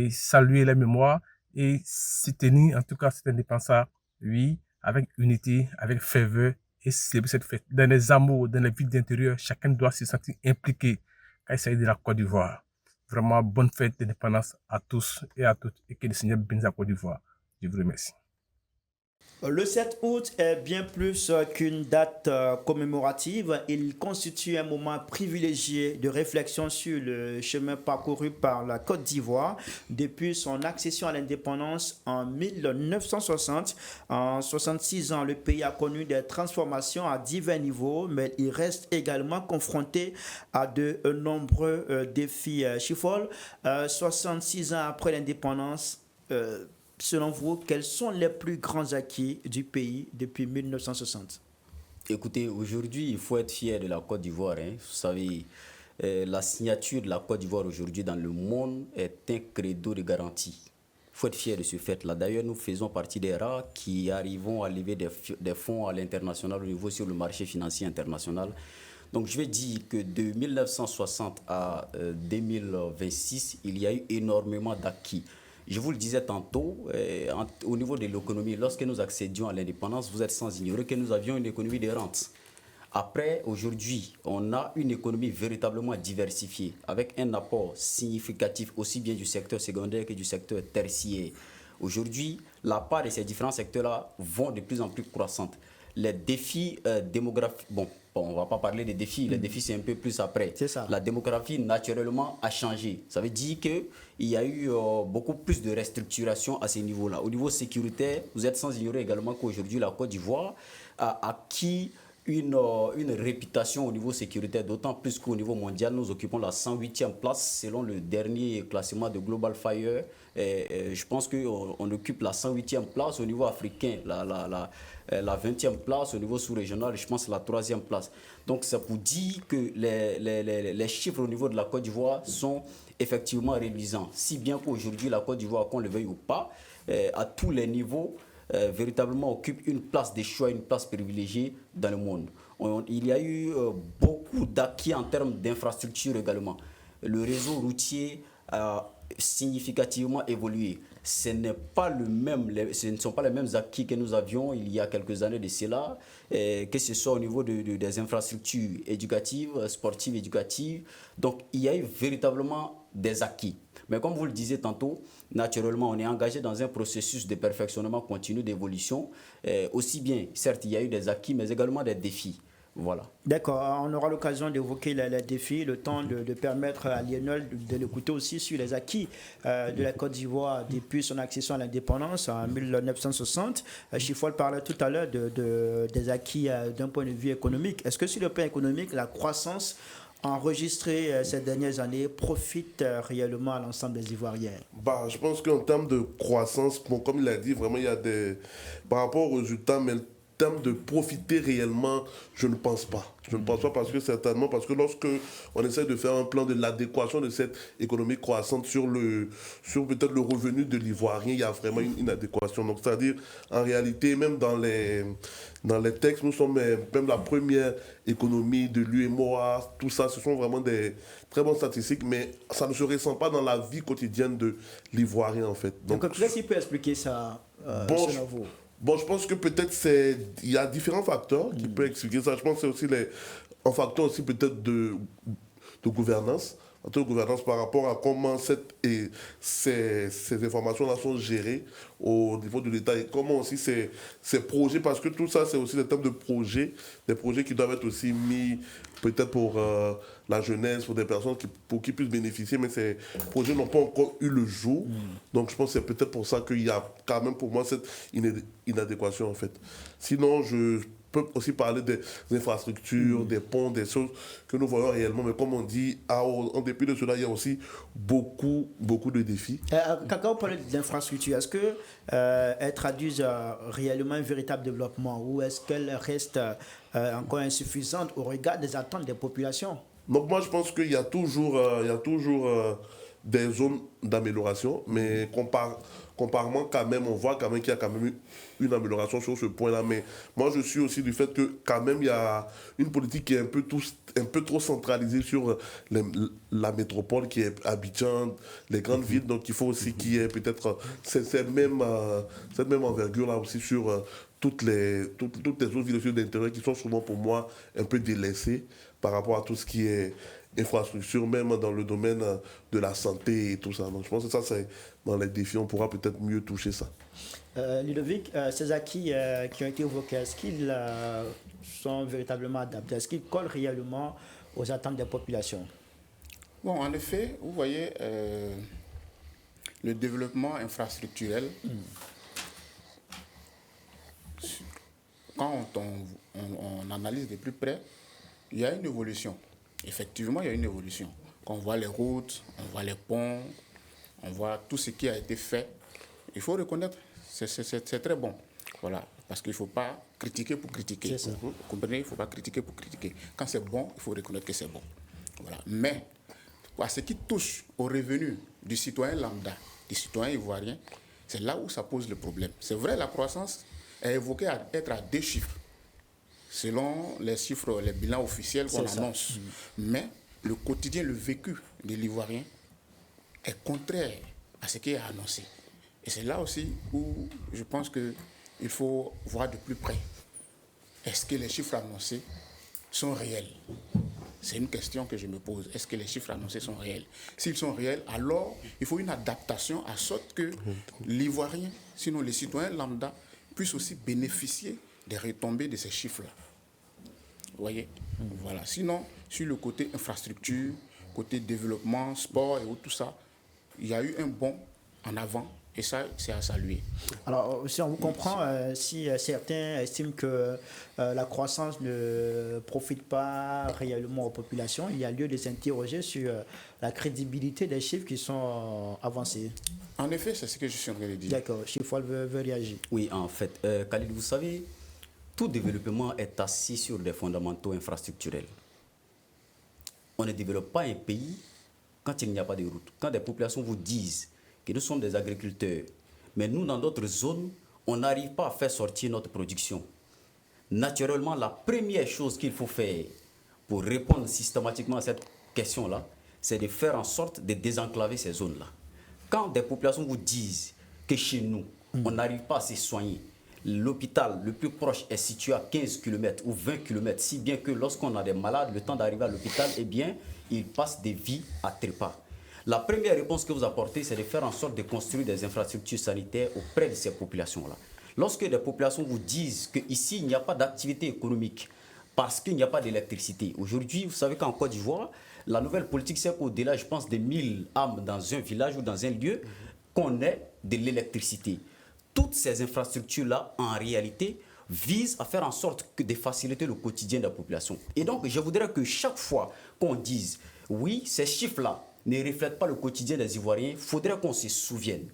saluer la mémoire et se tenir, en tout cas, cette indépendance-là, oui, avec unité, avec ferveur et célébrer cette fête. Dans les amours, dans les vies d'intérieur, chacun doit se sentir impliqué quand il s'agit de la Côte d'Ivoire. Vraiment, bonne fête d'indépendance à tous et à toutes et que le Seigneur bénisse la Côte d'Ivoire. Je vous remercie. Le 7 août est bien plus qu'une date commémorative. Il constitue un moment privilégié de réflexion sur le chemin parcouru par la Côte d'Ivoire depuis son accession à l'indépendance en 1960. En 66 ans, le pays a connu des transformations à divers niveaux, mais il reste également confronté à de nombreux défis. Chifol, 66 ans après l'indépendance, selon vous, quels sont les plus grands acquis du pays depuis 1960? Écoutez, aujourd'hui, il faut être fier de la Côte d'Ivoire. Vous savez, la signature de la Côte d'Ivoire aujourd'hui dans le monde est un credo de garantie. Il faut être fier de ce fait-là. D'ailleurs, nous faisons partie des rares qui arrivons à lever des fonds à l'international, au niveau sur le marché financier international. Donc, je vais dire que de 1960 à 2026, il y a eu énormément d'acquis. Je vous le disais tantôt, au niveau de l'économie, lorsque nous accédions à l'indépendance, vous êtes sans ignorer que nous avions une économie de rente. Après, aujourd'hui, on a une économie véritablement diversifiée, avec un apport significatif aussi bien du secteur secondaire que du secteur tertiaire. Aujourd'hui, la part de ces différents secteurs-là vont de plus en plus croissante. Les défis démographiques, bon, on ne va pas parler des défis, les défis c'est un peu plus après. C'est ça. La démographie naturellement a changé. Ça veut dire qu'il y a eu beaucoup plus de restructuration à ce niveau-là. Au niveau sécuritaire, vous êtes sans ignorer également qu'aujourd'hui la Côte d'Ivoire a acquis une réputation au niveau sécuritaire, d'autant plus qu'au niveau mondial, nous occupons la 108e place selon le dernier classement de Global Fire. Je pense qu'on occupe la 108e place au niveau africain, la 20e place au niveau sous-régional, je pense la 3e place. Donc c'est pour dire que les chiffres au niveau de la Côte d'Ivoire sont effectivement réduisants. Si bien qu'aujourd'hui la Côte d'Ivoire, qu'on le veuille ou pas, à tous les niveaux, véritablement occupe une place de choix, une place privilégiée dans le monde. Il y a eu beaucoup d'acquis en termes d'infrastructures également. Le réseau routier a significativement évolué. Ce ne sont pas les mêmes acquis que nous avions il y a quelques années de cela, que ce soit au niveau des infrastructures éducatives, sportives, éducatives. Donc il y a eu véritablement des acquis. Mais comme vous le disiez tantôt, naturellement, on est engagé dans un processus de perfectionnement continu, d'évolution. Aussi bien, certes, il y a eu des acquis, mais également des défis. Voilà. D'accord, on aura l'occasion d'évoquer les défis, le temps de permettre à Lionel de l'écouter aussi sur les acquis de la Côte d'Ivoire depuis son accession à l'indépendance en 1960. Chifol parlait tout à l'heure des acquis d'un point de vue économique. Est-ce que sur le plan économique, la croissance enregistrée ces dernières années profite réellement à l'ensemble des Ivoiriens? Je pense qu'en termes de croissance, bon, comme il a dit, vraiment, il y a des... Par rapport aux résultats, mais termes de profiter réellement, je ne pense pas. Je ne pense pas parce que certainement, parce que lorsque on essaie de faire un plan de l'adéquation de cette économie croissante sur peut-être le revenu de l'Ivoirien, il y a vraiment une inadéquation. Donc c'est-à-dire, en réalité, même dans les textes, nous sommes même la première économie de l'UEMOA, tout ça, ce sont vraiment des très bonnes statistiques, mais ça ne se ressent pas dans la vie quotidienne de l'Ivoirien en fait. Donc qu'est-ce qui peut expliquer ça selon vous? Bon, je pense que peut-être il y a différents facteurs qui peuvent expliquer ça. Je pense que c'est aussi un facteur aussi peut-être de gouvernance. De gouvernance par rapport à comment ces informations-là sont gérées au niveau de l'État et comment aussi ces projets, parce que tout ça, c'est aussi des termes de projets, des projets qui doivent être aussi mis peut-être pour la jeunesse, pour des personnes pour qu'ils puissent bénéficier, mais ces projets n'ont pas encore eu le jour. Donc je pense que c'est peut-être pour ça qu'il y a quand même pour moi cette inadéquation en fait. Sinon, je peut aussi parler des infrastructures, des ponts, des choses que nous voyons réellement. Mais comme on dit, en dépit de cela, il y a aussi beaucoup de défis. Quand on parle d'infrastructures, est-ce qu'elles traduisent réellement un véritable développement ou est-ce qu'elles restent encore insuffisantes au regard des attentes des populations? Donc moi, je pense qu'il y a toujours des zones d'amélioration, mais comparément quand même, on voit quand même qu'il y a quand même une amélioration sur ce point-là. Mais moi, je suis aussi du fait que quand même, il y a une politique qui est un peu trop centralisée sur la métropole qui est Abidjan, les grandes villes. Donc il faut aussi qu'il y ait peut-être cette même envergure-là aussi sur toutes les autres villes d'intérêt qui sont souvent pour moi un peu délaissées par rapport à tout ce qui est infrastructure, même dans le domaine de la santé et tout ça. Donc je pense que ça, c'est dans les défis, on pourra peut-être mieux toucher ça. Ludovic, ces acquis qui ont été évoqués, est-ce qu'ils sont véritablement adaptés? Est-ce qu'ils collent réellement aux attentes des populations? Bon, en effet, vous voyez, le développement infrastructurel, quand on analyse de plus près, il y a une évolution. Effectivement, il y a une évolution. Quand on voit les routes, on voit les ponts, on voit tout ce qui a été fait, il faut reconnaître, c'est très bon. Voilà, parce qu'il ne faut pas critiquer pour critiquer. Vous comprenez? Il ne faut pas critiquer pour critiquer. Quand c'est bon, il faut reconnaître que c'est bon. Voilà. Mais, à ce qui touche aux revenus du citoyen lambda, du citoyen ivoirien, c'est là où ça pose le problème. C'est vrai, la croissance est évoquée à être à 2 chiffres. Selon les chiffres, les bilans officiels qu'on annonce. Mais le quotidien, le vécu de l'Ivoirien est contraire à ce qui est annoncé. Et c'est là aussi où je pense qu'il faut voir de plus près. Est-ce que les chiffres annoncés sont réels? C'est une question que je me pose. Est-ce que les chiffres annoncés sont réels? S'ils sont réels, alors il faut une adaptation à sorte que l'Ivoirien, sinon les citoyens lambda, puissent aussi bénéficier des retombées de ces chiffres-là. Vous voyez? Voilà. Sinon, sur le côté infrastructure, côté développement, sport et tout ça, il y a eu un bond en avant et ça, c'est à saluer. Alors, si on vous comprend, si certains estiment que la croissance ne profite pas réellement aux populations, il y a lieu de s'interroger sur la crédibilité des chiffres qui sont avancés. En effet, c'est ce que je suis en train de dire. D'accord, Chiffol veut réagir. Oui, en fait, Khalid, vous savez, tout développement est assis sur des fondamentaux infrastructurels. On ne développe pas un pays quand il n'y a pas de route. Quand des populations vous disent que nous sommes des agriculteurs, mais nous, dans d'autres zones, on n'arrive pas à faire sortir notre production. Naturellement, la première chose qu'il faut faire pour répondre systématiquement à cette question-là, c'est de faire en sorte de désenclaver ces zones-là. Quand des populations vous disent que chez nous, on n'arrive pas à se soigner, l'hôpital le plus proche est situé à 15 km ou 20 km, si bien que lorsqu'on a des malades, le temps d'arriver à l'hôpital, eh bien, ils passent des vies à trépas. La première réponse que vous apportez, c'est de faire en sorte de construire des infrastructures sanitaires auprès de ces populations-là. Lorsque des populations vous disent qu'ici, il n'y a pas d'activité économique parce qu'il n'y a pas d'électricité. Aujourd'hui, vous savez qu'en Côte d'Ivoire, la nouvelle politique, c'est qu'au-delà, je pense, de 1000 âmes dans un village ou dans un lieu, qu'on ait de l'électricité. Toutes ces infrastructures-là, en réalité, visent à faire en sorte de faciliter le quotidien de la population. Et donc, je voudrais que chaque fois qu'on dise, oui, ces chiffres-là ne reflètent pas le quotidien des Ivoiriens, il faudrait qu'on se souvienne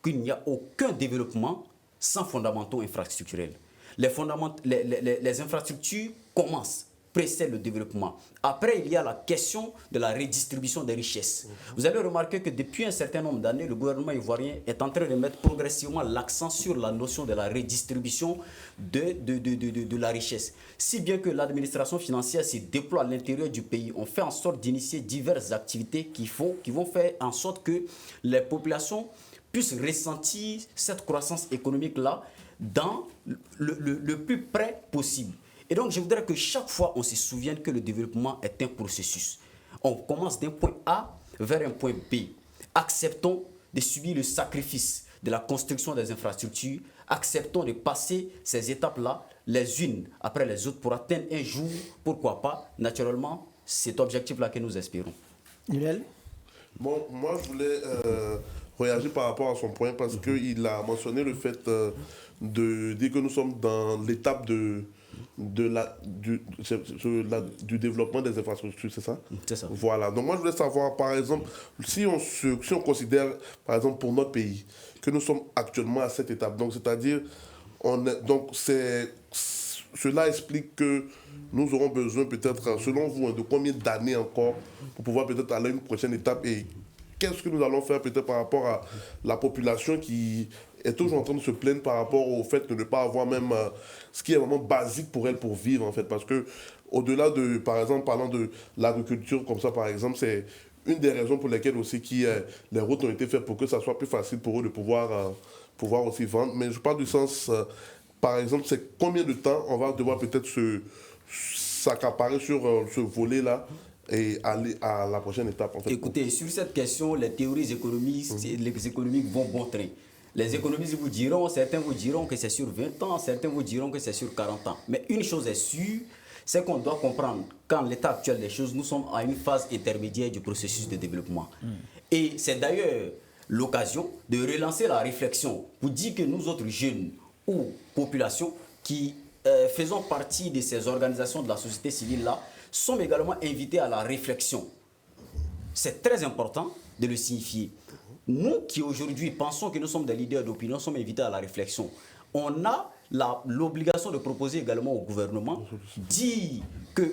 qu'il n'y a aucun développement sans fondamentaux infrastructurels. les infrastructures commencent, précèdent le développement. Après, il y a la question de la redistribution des richesses. Vous allez remarquer que depuis un certain nombre d'années, le gouvernement ivoirien est en train de mettre progressivement l'accent sur la notion de la redistribution de la richesse. Si bien que l'administration financière se déploie à l'intérieur du pays, on fait en sorte d'initier diverses activités qui vont faire en sorte que les populations puissent ressentir cette croissance économique-là dans le plus près possible. Et donc, je voudrais que chaque fois, on se souvienne que le développement est un processus. On commence d'un point A vers un point B. Acceptons de subir le sacrifice de la construction des infrastructures. Acceptons de passer ces étapes-là, les unes après les autres, pour atteindre un jour, pourquoi pas, naturellement, cet objectif-là que nous espérons. Lionel? Bon, moi, je voulais réagir par rapport à son point parce qu'il a mentionné le fait de dire que nous sommes dans l'étape du développement des infrastructures, c'est ça? C'est ça. Voilà. Donc moi, je voulais savoir, par exemple, si on considère, par exemple, pour notre pays, que nous sommes actuellement à cette étape, donc c'est-à-dire, cela explique que nous aurons besoin peut-être, selon vous, de combien d'années encore pour pouvoir peut-être aller à une prochaine étape, et qu'est-ce que nous allons faire peut-être par rapport à la population qui est toujours en train de se plaindre par rapport au fait de ne pas avoir même ce qui est vraiment basique pour elle pour vivre en fait. Parce que au-delà de, par exemple, parlant de l'agriculture comme ça par exemple, c'est une des raisons pour lesquelles aussi les routes ont été faites pour que ça soit plus facile pour eux de pouvoir aussi vendre. Mais je parle du sens, par exemple, c'est combien de temps on va devoir peut-être s'accaparer sur ce volet-là et aller à la prochaine étape en fait. Écoutez, sur cette question, les théories économiques, les économiques vont bon train. Les économistes vous diront, certains vous diront que c'est sur 20 ans, certains vous diront que c'est sur 40 ans. Mais une chose est sûre, c'est qu'on doit comprendre qu'en l'état actuel des choses, nous sommes à une phase intermédiaire du processus de développement. Et c'est d'ailleurs l'occasion de relancer la réflexion pour dire que nous autres jeunes ou populations qui faisons partie de ces organisations de la société civile-là, sommes également invités à la réflexion. C'est très important de le signifier. Nous qui aujourd'hui pensons que nous sommes des leaders d'opinion, sommes invités à la réflexion. On a l'obligation de proposer également au gouvernement, dire que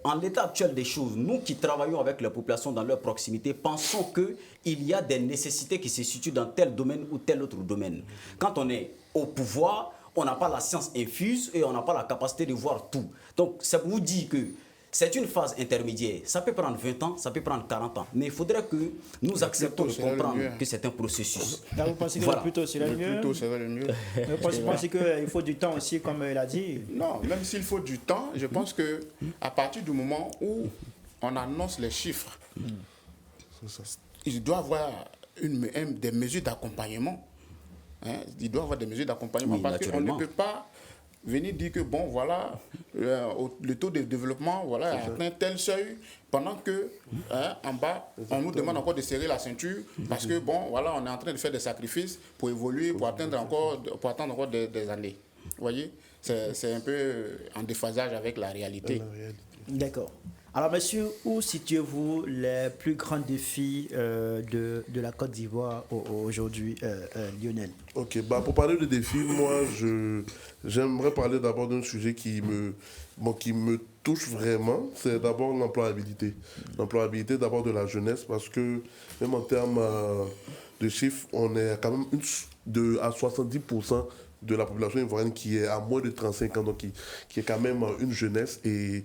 en l'état actuel des choses, nous qui travaillons avec la population dans leur proximité, pensons qu'il y a des nécessités qui se situent dans tel domaine ou tel autre domaine. Quand on est au pouvoir, on n'a pas la science infuse et on n'a pas la capacité de voir tout. Donc, ça vous dit que c'est une phase intermédiaire. Ça peut prendre 20 ans, ça peut prendre 40 ans. Mais il faudrait que nous acceptons de comprendre que c'est un processus. Là, vous pensez que le plus tôt serait le mieux? Le plus tôt serait le mieux. Vous pensez qu'il faut du temps aussi, comme il a dit? Non, même s'il faut du temps, je pense qu'à partir du moment où on annonce les chiffres, il doit y avoir des mesures d'accompagnement. Il doit y avoir des mesures d'accompagnement parce qu'on ne peut pas venir dire que bon voilà le taux de développement voilà a atteint tel seuil pendant que en bas on nous demande encore de serrer la ceinture parce que bon voilà on est en train de faire des sacrifices pour évoluer pour attendre encore des années. Vous voyez, c'est un peu en déphasage avec la réalité. D'accord. Alors, monsieur, où situez-vous les plus grands défis de la Côte d'Ivoire aujourd'hui, Lionel? Ok, pour parler de défis, moi, j'aimerais parler d'abord d'un sujet qui me touche vraiment. C'est d'abord l'employabilité. L'employabilité d'abord de la jeunesse, parce que même en termes de chiffres, on est quand même à 70% de la population ivoirienne qui est à moins de 35 ans, donc qui est quand même une jeunesse. Et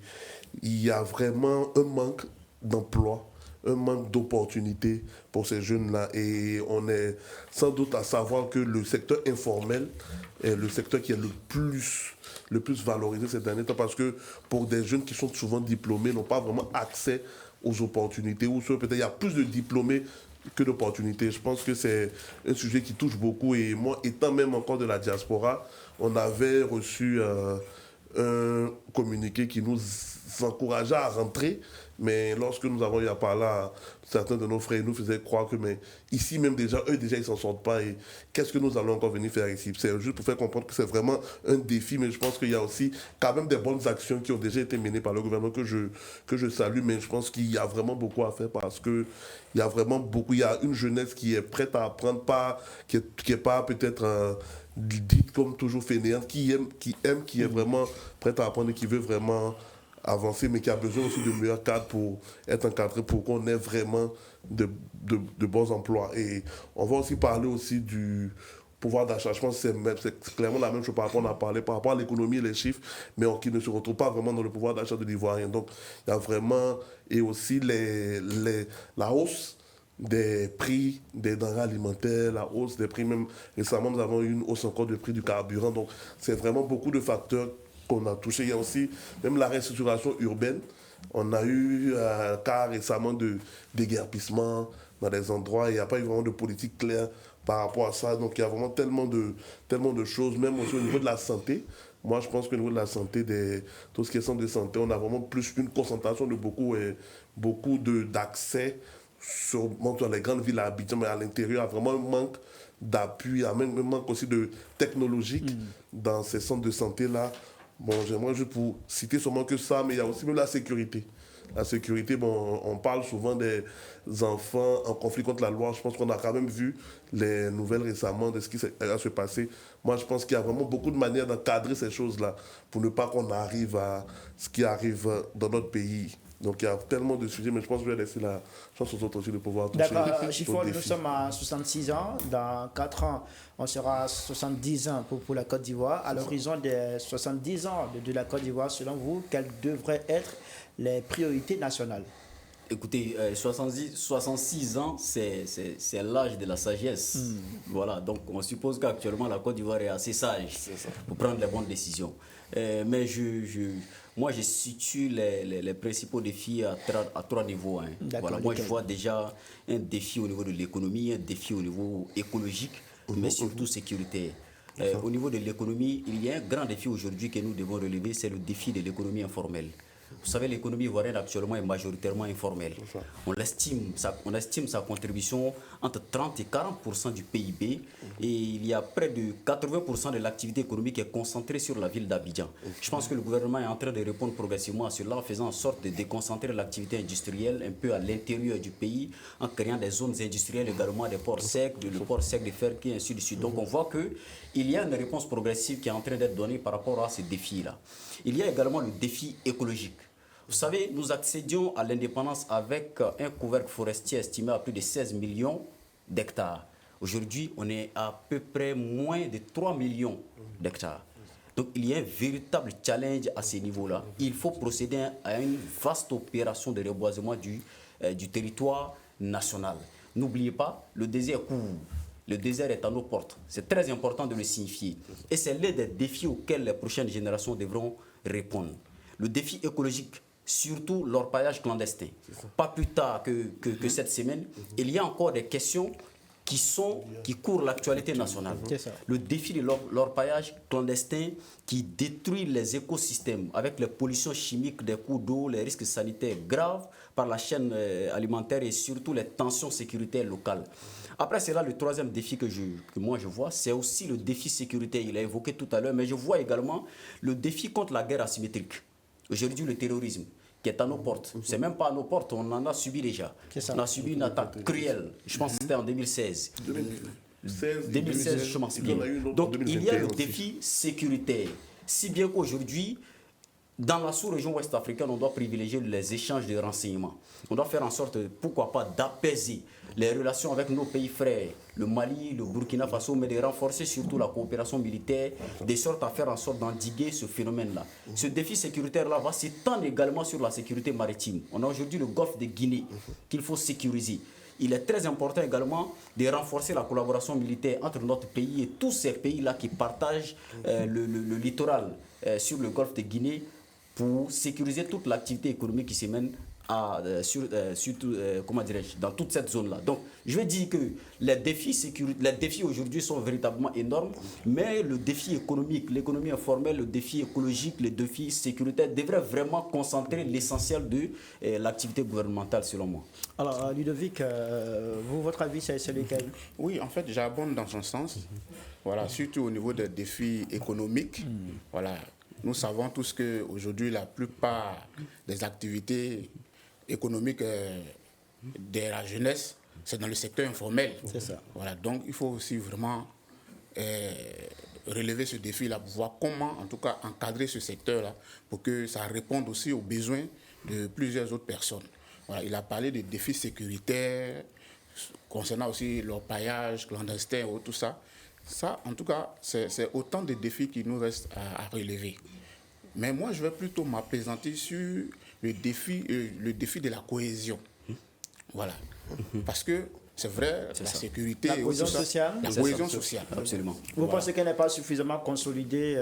il y a vraiment un manque d'emploi, un manque d'opportunités pour ces jeunes-là. Et on est sans doute à savoir que le secteur informel est le secteur qui est le plus valorisé ces derniers temps, parce que pour des jeunes qui sont souvent diplômés, n'ont pas vraiment accès aux opportunités, ou peut-être il y a plus de diplômés que d'opportunités. Je pense que c'est un sujet qui touche beaucoup. Et moi, étant même encore de la diaspora, on avait reçu un communiqué qui nous encourageait à rentrer. Mais lorsque nous avons eu à parler à certains de nos frères, ils nous faisaient croire que mais ici même déjà, eux déjà, ils ne s'en sortent pas. Et qu'est-ce que nous allons encore venir faire ici? C'est juste pour faire comprendre que c'est vraiment un défi. Mais je pense qu'il y a aussi quand même des bonnes actions qui ont déjà été menées par le gouvernement que je salue. Mais je pense qu'il y a vraiment beaucoup à faire, parce que il y a une jeunesse qui est prête à apprendre, qui est pas peut-être dite comme toujours fainéante, qui est vraiment prête à apprendre et qui veut vraiment avancer, mais qui a besoin aussi de meilleurs cadres pour être encadré, pour qu'on ait vraiment de bons emplois. Et on va aussi parler aussi du pouvoir d'achat. Je pense que c'est clairement la même chose par rapport, on a parlé par rapport à l'économie et les chiffres, mais qui ne se retrouvent pas vraiment dans le pouvoir d'achat de l'Ivoirien. Donc, il y a vraiment, et aussi la hausse des prix des denrées alimentaires, la hausse des prix, même récemment, nous avons eu une hausse encore du prix du carburant. Donc, c'est vraiment beaucoup de facteurs qu'on a touchés. Il y a aussi même la restructuration urbaine. On a eu un cas récemment de déguerpissement dans des endroits. Il n'y a pas eu vraiment de politique claire par rapport à ça. Donc, il y a vraiment tellement de choses, même aussi au niveau de la santé. Moi, je pense qu'au niveau de la santé, tout ce qui est centre de santé, on a vraiment plus une concentration de beaucoup d'accès dans les grandes villes à Abidjan, mais à l'intérieur, il y a vraiment un manque d'appui, il y a même un manque aussi de technologique dans ces centres de santé-là. Bon, j'aimerais juste pour citer seulement que ça, mais il y a aussi même la sécurité. La sécurité, bon, on parle souvent des enfants en conflit contre la loi. Je pense qu'on a quand même vu les nouvelles récemment de ce qui va se passer. Moi, je pense qu'il y a vraiment beaucoup de manières d'encadrer ces choses-là pour ne pas qu'on arrive à ce qui arrive dans notre pays. Donc il y a tellement de sujets, mais je pense que je vais laisser la chance aux autres aussi de pouvoir toucher. D'accord, Chiffon, nous sommes à 66 ans. Dans 4 ans, on sera à 70 ans pour la Côte d'Ivoire. À l'horizon des 70 ans de la Côte d'Ivoire, selon vous, quelles devraient être les priorités nationales? Écoutez, 66 ans, c'est l'âge de la sagesse. Voilà, donc on suppose qu'actuellement la Côte d'Ivoire est assez sage pour prendre les bonnes décisions. Mais moi, je situe les principaux défis à 3 niveaux. Hein. Voilà, moi, je vois déjà un défi au niveau de l'économie, un défi au niveau écologique, mais surtout sécuritaire. Au niveau de l'économie, il y a un grand défi aujourd'hui que nous devons relever, c'est le défi de l'économie informelle. Vous savez, l'économie ivoirienne actuellement est majoritairement informelle. On estime sa contribution entre 30 et 40% du PIB et il y a près de 80% de l'activité économique qui est concentrée sur la ville d'Abidjan. Je pense que le gouvernement est en train de répondre progressivement à cela en faisant en sorte de déconcentrer l'activité industrielle un peu à l'intérieur du pays, en créant des zones industrielles également, des ports secs, le port sec de Ferki et ainsi de suite. Donc on voit qu'il y a une réponse progressive qui est en train d'être donnée par rapport à ces défis-là. Il y a également le défi écologique. Vous savez, nous accédions à l'indépendance avec un couvercle forestier estimé à plus de 16 millions d'hectares. Aujourd'hui, on est à peu près moins de 3 millions d'hectares. Donc, il y a un véritable challenge à ce niveau-là. Il faut procéder à une vaste opération de reboisement du territoire national. N'oubliez pas, le désert court. Le désert est à nos portes. C'est très important de le signifier. Et c'est l'un des défis auxquels les prochaines générations devront répondre. Le défi écologique, surtout l'orpaillage clandestin. Pas plus tard que cette semaine, il y a encore des questions qui courent l'actualité nationale. Le défi de l'orpaillage clandestin qui détruit les écosystèmes avec les pollutions chimiques des cours d'eau, les risques sanitaires graves par la chaîne alimentaire et surtout les tensions sécuritaires locales. Après cela, le troisième défi que moi je vois, c'est aussi le défi sécuritaire. Il a évoqué tout à l'heure, mais je vois également le défi contre la guerre asymétrique. Aujourd'hui, le terrorisme qui est à nos portes. C'est même pas à nos portes, on en a subi déjà. On a subi une attaque cruelle. Je pense que c'était en 2016. 2016, je m'en souviens. Donc, il y a le défi sécuritaire. Si bien qu'aujourd'hui, dans la sous-région ouest africaine, on doit privilégier les échanges de renseignements. On doit faire en sorte, pourquoi pas, d'apaiser les relations avec nos pays frères, le Mali, le Burkina Faso, mais de renforcer surtout la coopération militaire, de sorte à faire en sorte d'endiguer ce phénomène-là. Ce défi sécuritaire-là va s'étendre également sur la sécurité maritime. On a aujourd'hui le golfe de Guinée qu'il faut sécuriser. Il est très important également de renforcer la collaboration militaire entre notre pays et tous ces pays-là qui partagent le littoral sur le golfe de Guinée pour sécuriser toute l'activité économique qui se mène dans toute cette zone-là. Donc, je vais dire que les défis aujourd'hui sont véritablement énormes, mais le défi économique, l'économie informelle, le défi écologique, les défis sécuritaires devraient vraiment concentrer l'essentiel de l'activité gouvernementale, selon moi. Alors, Ludovic, votre avis, c'est lequel? Oui, en fait, j'abonde dans son sens. Voilà, surtout au niveau des défis économiques. Voilà. Nous savons tous qu'aujourd'hui, la plupart des activités économiques de la jeunesse, c'est dans le secteur informel. C'est ça. Voilà, donc il faut aussi vraiment relever ce défi-là, pour voir comment, en tout cas, encadrer ce secteur-là pour que ça réponde aussi aux besoins de plusieurs autres personnes. Voilà, il a parlé des défis sécuritaires, concernant aussi l'orpaillage clandestin ou tout ça. Ça, en tout cas, c'est autant de défis qui nous restent à relever. Mais moi, je vais plutôt m'apaisanter sur le défi de la cohésion. Voilà. Parce que c'est vrai, la sécurité... La cohésion sociale. La cohésion sociale. Absolument. Vous pensez qu'elle n'est pas suffisamment consolidée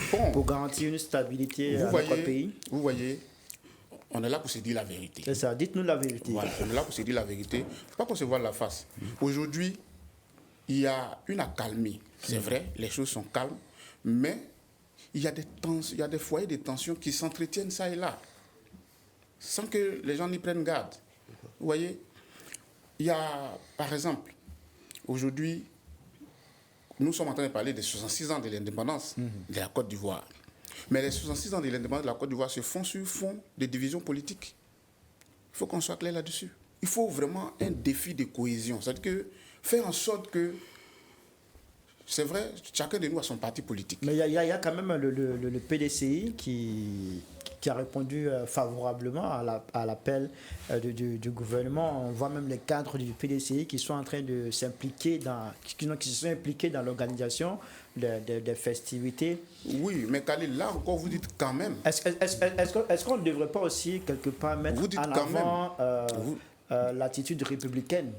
pour garantir une stabilité à notre pays? Vous voyez, on est là pour se dire la vérité. C'est ça, dites-nous la vérité. Voilà, on est là pour se dire la vérité. Il ne faut pas qu'on se voile la face. Aujourd'hui, il y a une accalmie. C'est vrai, les choses sont calmes, mais il y a des foyers de tension qui s'entretiennent ça et là, sans que les gens n'y prennent garde. Vous voyez, il y a, par exemple, aujourd'hui, nous sommes en train de parler des 66 ans de l'indépendance de la Côte d'Ivoire. Mais les 66 ans de l'indépendance de la Côte d'Ivoire se font sur fond de divisions politiques. Il faut qu'on soit clair là-dessus. Il faut vraiment un défi de cohésion. C'est-à-dire que faire en sorte que, c'est vrai, chacun de nous a son parti politique. Mais il y a quand même le PDCI qui a répondu favorablement à l'appel du gouvernement. On voit même les cadres du PDCI qui sont en train de s'impliquer qui se sont impliqués dans l'organisation des festivités. Oui, mais Khalil, là encore, vous dites quand même. Est-ce qu'on ne devrait pas aussi quelque part mettre en avant l'attitude républicaine?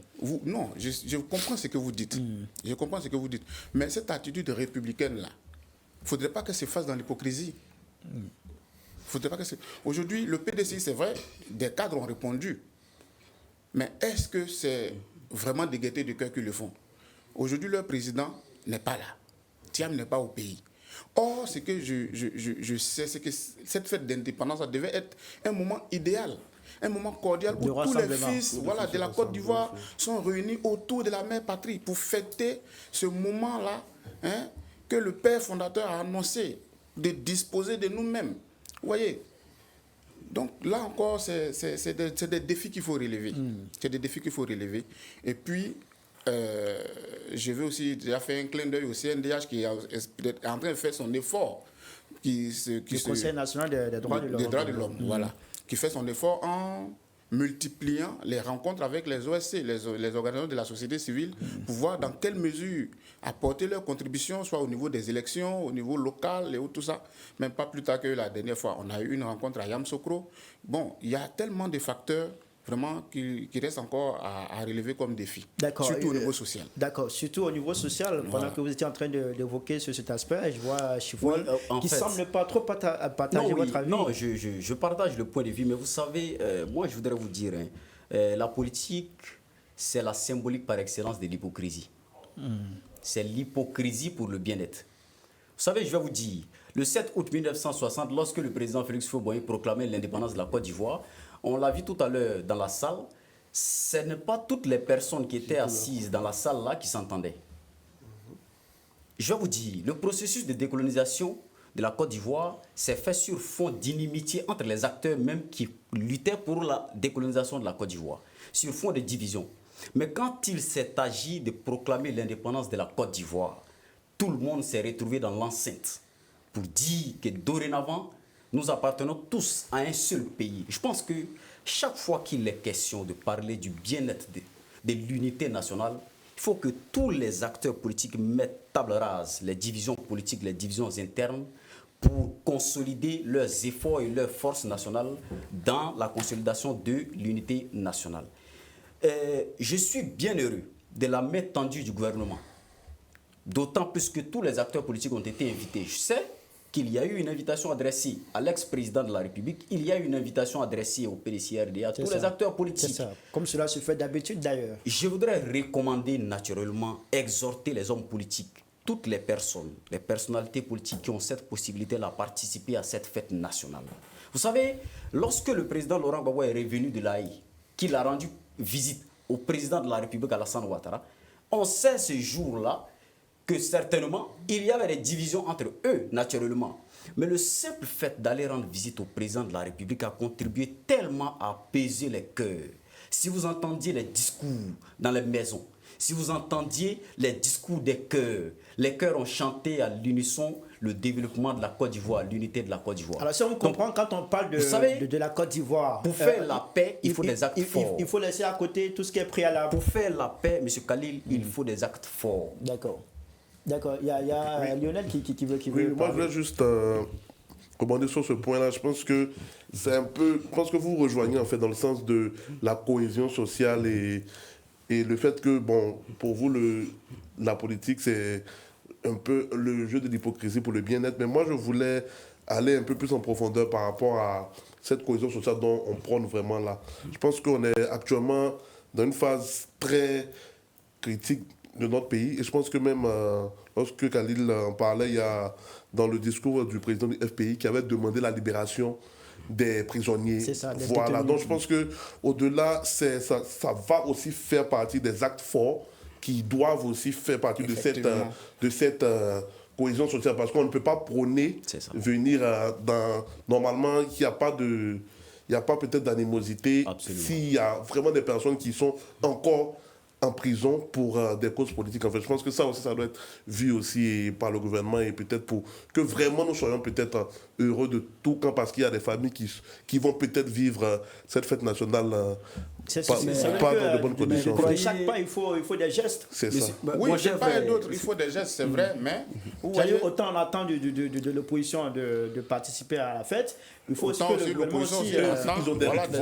Non, je comprends ce que vous dites. Je comprends ce que vous dites. Mais cette attitude républicaine-là, il ne faudrait pas qu'elle se fasse dans l'hypocrisie. Aujourd'hui, le PDCI, c'est vrai, des cadres ont répondu. Mais est-ce que c'est vraiment des gaietés de cœur qu'ils le font? Aujourd'hui, leur président n'est pas là. Thiam n'est pas au pays. Or, ce que je sais, c'est que cette fête d'indépendance, ça devait être un moment idéal, un moment cordial où tous les fils de la Côte d'Ivoire sont réunis autour de la mère patrie pour fêter ce moment-là que le père fondateur a annoncé, de disposer de nous-mêmes. Vous voyez? Donc là encore, c'est des défis qu'il faut relever. C'est des défis qu'il faut relever. Et puis, je veux aussi déjà faire un clin d'œil au CNDH qui est en train de faire son effort. Le Conseil national des droits de l'homme. Des droits de l'homme, voilà. Qui fait son effort en multipliant les rencontres avec les OSC, les organisations de la société civile, pour voir dans quelle mesure apporter leur contribution, soit au niveau des élections, au niveau local et tout ça. Même pas plus tard que la dernière fois, on a eu une rencontre à Yamoussoukro. Bon, il y a tellement de facteurs vraiment qui restent encore à relever comme défi, surtout au niveau social. D'accord, surtout au niveau social. Pendant que vous étiez en train d'évoquer cet aspect, je vois Chivol qui ne semble pas trop partager votre avis. Non, je partage le point de vue, mais vous savez, moi je voudrais vous dire, la politique, c'est la symbolique par excellence de l'hypocrisie. C'est l'hypocrisie pour le bien-être. Vous savez, je vais vous dire, le 7 août 1960, lorsque le président Félix Houphouët-Boigny proclamait l'indépendance de la Côte d'Ivoire, on l'a vu tout à l'heure dans la salle, ce n'est pas toutes les personnes qui étaient assises dans la salle-là qui s'entendaient. Je vais vous dire, le processus de décolonisation de la Côte d'Ivoire s'est fait sur fond d'inimitié entre les acteurs même qui luttaient pour la décolonisation de la Côte d'Ivoire, sur fond de division. Mais quand il s'est agi de proclamer l'indépendance de la Côte d'Ivoire, tout le monde s'est retrouvé dans l'enceinte pour dire que dorénavant, nous appartenons tous à un seul pays. Je pense que chaque fois qu'il est question de parler du bien-être de l'unité nationale, il faut que tous les acteurs politiques mettent table rase les divisions politiques, les divisions internes, pour consolider leurs efforts et leurs forces nationales dans la consolidation de l'unité nationale. Je suis bien heureux de la main tendue du gouvernement, d'autant plus que tous les acteurs politiques ont été invités. Je sais qu'il y a eu une invitation adressée à l'ex-président de la République, il y a eu une invitation adressée au PDCRD, à tous les acteurs politiques. C'est ça, comme cela se fait d'habitude d'ailleurs. Je voudrais recommander naturellement, exhorter les hommes politiques, toutes les personnes, les personnalités politiques qui ont cette possibilité-là, participer à cette fête nationale. Vous savez, lorsque le président Laurent Gbagbo est revenu de l'Aïe, qu'il a rendu visite au président de la République, Alassane Ouattara, on sait ce jour-là que certainement, il y avait des divisions entre eux, naturellement. Mais le simple fait d'aller rendre visite au président de la République a contribué tellement à apaiser les cœurs. Si vous entendiez les discours dans les maisons, Si vous entendiez les discours des chœurs, les chœurs ont chanté à l'unisson le développement de la Côte d'Ivoire, l'unité de la Côte d'Ivoire. Alors si on comprend, quand on parle de la Côte d'Ivoire, pour faire la paix, il faut des actes forts. Il faut laisser à côté tout ce qui est préalable. Pour faire la paix, M. Khalil, il faut des actes forts. D'accord. D'accord. Il y a Lionel qui veut moi, je voulais juste rebondir sur ce point-là. Je pense que c'est un peu... Je pense que vous rejoignez en fait dans le sens de la cohésion sociale et le fait que, bon, pour vous, la politique, c'est un peu le jeu de l'hypocrisie pour le bien-être. Mais moi, je voulais aller un peu plus en profondeur par rapport à cette cohésion sociale dont on prône vraiment là. Je pense qu'on est actuellement dans une phase très critique de notre pays. Et je pense que même lorsque Khalil en parlait, il y a dans le discours du président du FPI qui avait demandé la libération des prisonniers. C'est ça, des voilà. détenus. Donc je pense qu'au-delà, ça va aussi faire partie des actes forts qui doivent aussi faire partie de cette cohésion sociale. Parce qu'on ne peut pas prôner, venir normalement, il n'y a pas peut-être d'animosité s'il y a vraiment des personnes qui sont encore en prison pour des causes politiques. En fait, je pense que ça aussi, ça doit être vu aussi par le gouvernement et peut-être pour que vraiment nous soyons peut-être heureux de tout camp parce qu'il y a des familles qui vont peut-être vivre cette fête nationale pas dans de bonnes conditions. Pour chaque pas, il faut des gestes. C'est ça. Oui, il n'y a pas d'autres, il faut des gestes, c'est vrai, mais... Autant on attend de l'opposition de participer à la fête, il faut aussi que le gouvernement aussi... Ils ont des actes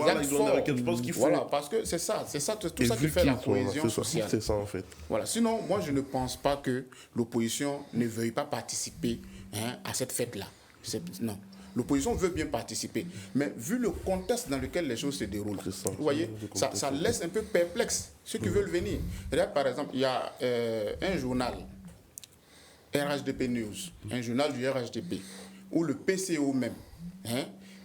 je pense qu'il faut... Voilà, parce que c'est ça, tout ça qui fait la cohésion sociale. C'est ça, en fait. Voilà. Sinon, moi, je ne pense pas que l'opposition ne veuille pas participer à cette fête-là. Non. L'opposition veut bien participer, mais vu le contexte dans lequel les choses se déroulent, vous voyez, ça laisse un peu perplexe ceux qui veulent venir. Regarde, par exemple, il y a un journal, RHDP News, un journal du RHDP, où le PCO même,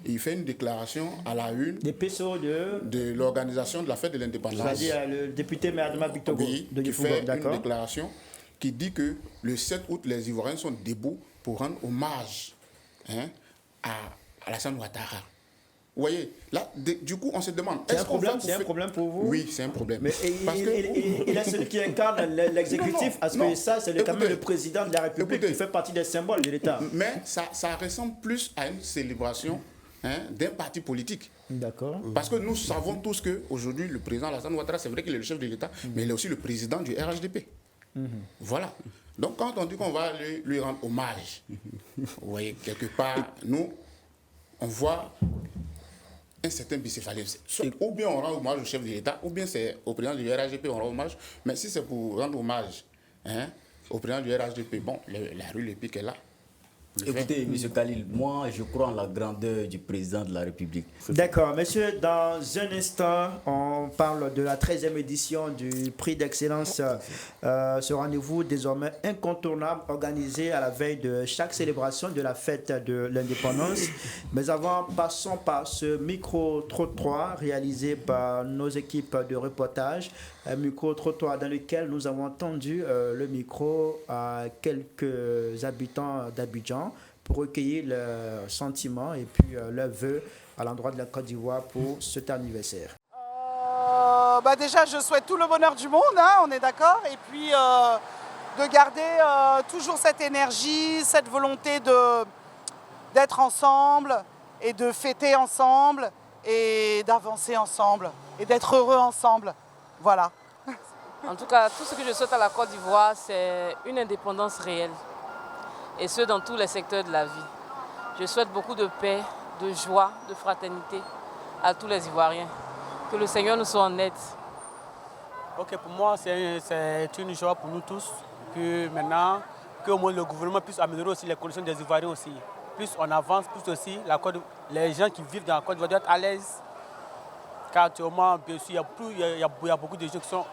il fait une déclaration à la une des PCO de l'organisation de la fête de l'indépendance. C'est-à-dire le député Adama Bitogo qui fait une déclaration qui dit que le 7 août, les Ivoiriens sont debout pour rendre hommage à Alassane Ouattara. Vous voyez, là, du coup, on se demande... C'est un problème pour vous? Oui, c'est un problème. Mais il est celui qui incarne l'exécutif. Parce que ça, c'est quand même le président de la République qui fait partie des symboles de l'État. Mais ça ressemble plus à une célébration d'un parti politique. D'accord. Parce que nous savons tous qu'aujourd'hui, le président Alassane Ouattara, c'est vrai qu'il est le chef de l'État, mais il est aussi le président du RHDP. Voilà. Donc, quand on dit qu'on va lui rendre hommage, vous voyez, quelque part, nous, on voit un certain bicéphalisme. Ou bien on rend hommage au chef de l'État, ou bien c'est au président du RHDP on rend hommage. Mais si c'est pour rendre hommage au président du RHDP, bon, la rue Le Pic est là. Écoutez, M. Khalil, moi, je crois en la grandeur du président de la République. D'accord, monsieur, dans un instant, on parle de la 13e édition du prix d'excellence. Ce rendez-vous désormais incontournable, organisé à la veille de chaque célébration de la fête de l'indépendance. Mais avant, passons par ce micro-trottoir réalisé par nos équipes de reportage. Un micro-trottoir dans lequel nous avons tendu le micro à quelques habitants d'Abidjan pour recueillir leurs sentiments et puis leurs vœux à l'endroit de la Côte d'Ivoire pour cet anniversaire. Déjà, je souhaite tout le bonheur du monde, on est d'accord, et puis de garder toujours cette énergie, cette volonté d'être ensemble et de fêter ensemble et d'avancer ensemble et d'être heureux ensemble. Voilà. En tout cas, tout ce que je souhaite à la Côte d'Ivoire, c'est une indépendance réelle. Et ce, dans tous les secteurs de la vie. Je souhaite beaucoup de paix, de joie, de fraternité à tous les Ivoiriens. Que le Seigneur nous soit en aide. Ok, pour moi, c'est une joie pour nous tous. Que maintenant, qu'au moins le gouvernement puisse améliorer aussi les conditions des Ivoiriens aussi. Plus on avance, plus aussi les gens qui vivent dans la Côte d'Ivoire doivent être à l'aise. Car actuellement, bien sûr, il y a beaucoup de gens qui sont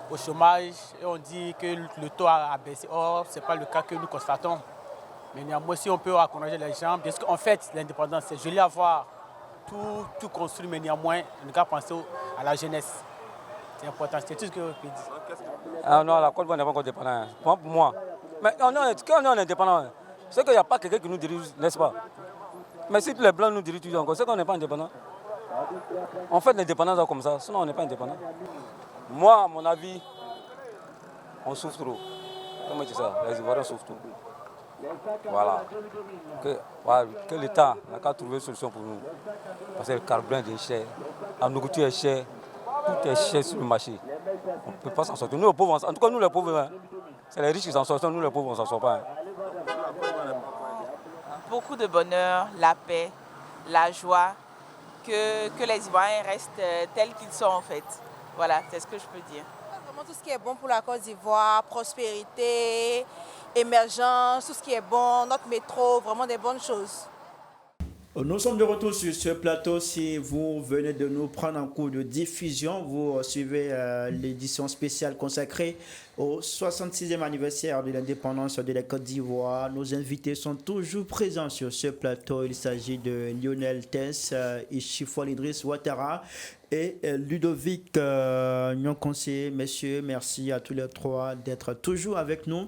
au chômage et on dit que le taux a baissé. Or, ce n'est pas le cas que nous constatons. Mais néanmoins, si on peut encourager les gens, bien sûr qu'en fait, l'indépendance, c'est joli à voir, tout construit, mais néanmoins, on ne doit pas penser à la jeunesse. C'est important, c'est tout ce que je peux dire. Ah non, la Côte d'Ivoire n'est pas encore indépendante. Pour moi. Mais quand on est indépendant, c'est qu'il n'y a pas quelqu'un qui nous dirige, n'est-ce pas? Mais si tous les Blancs nous dirigent toujours encore, c'est qu'on n'est pas indépendant. On fait l'indépendance comme ça, sinon on n'est pas indépendant. Moi, à mon avis, on souffre trop. Comment dire ça? Les Ivoiriens souffrent trop. Voilà. Que l'État n'a qu'à trouver une solution pour nous. Parce que le carburant est cher, la nourriture est chère, tout est cher sur le marché. On ne peut pas s'en sortir. Nous, les pauvres, en tout cas, nous, les pauvres, hein, c'est les riches qui s'en sortent, nous, les pauvres, on ne s'en sort pas. Hein. Beaucoup de bonheur, la paix, la joie, que les Ivoiriens restent tels qu'ils sont en fait. Voilà, c'est ce que je peux dire. Vraiment tout ce qui est bon pour la Côte d'Ivoire, prospérité, émergence, tout ce qui est bon, notre métro, vraiment des bonnes choses. Nous sommes de retour sur ce plateau. Si vous venez de nous prendre en cours de diffusion, vous suivez l'édition spéciale consacrée au 66e anniversaire de l'indépendance de la Côte d'Ivoire. Nos invités sont toujours présents sur ce plateau. Il s'agit de Lionel Tess, Ishifoul Idriss Ouattara et Ludovic Nyon-Conseil. Messieurs, merci à tous les trois d'être toujours avec nous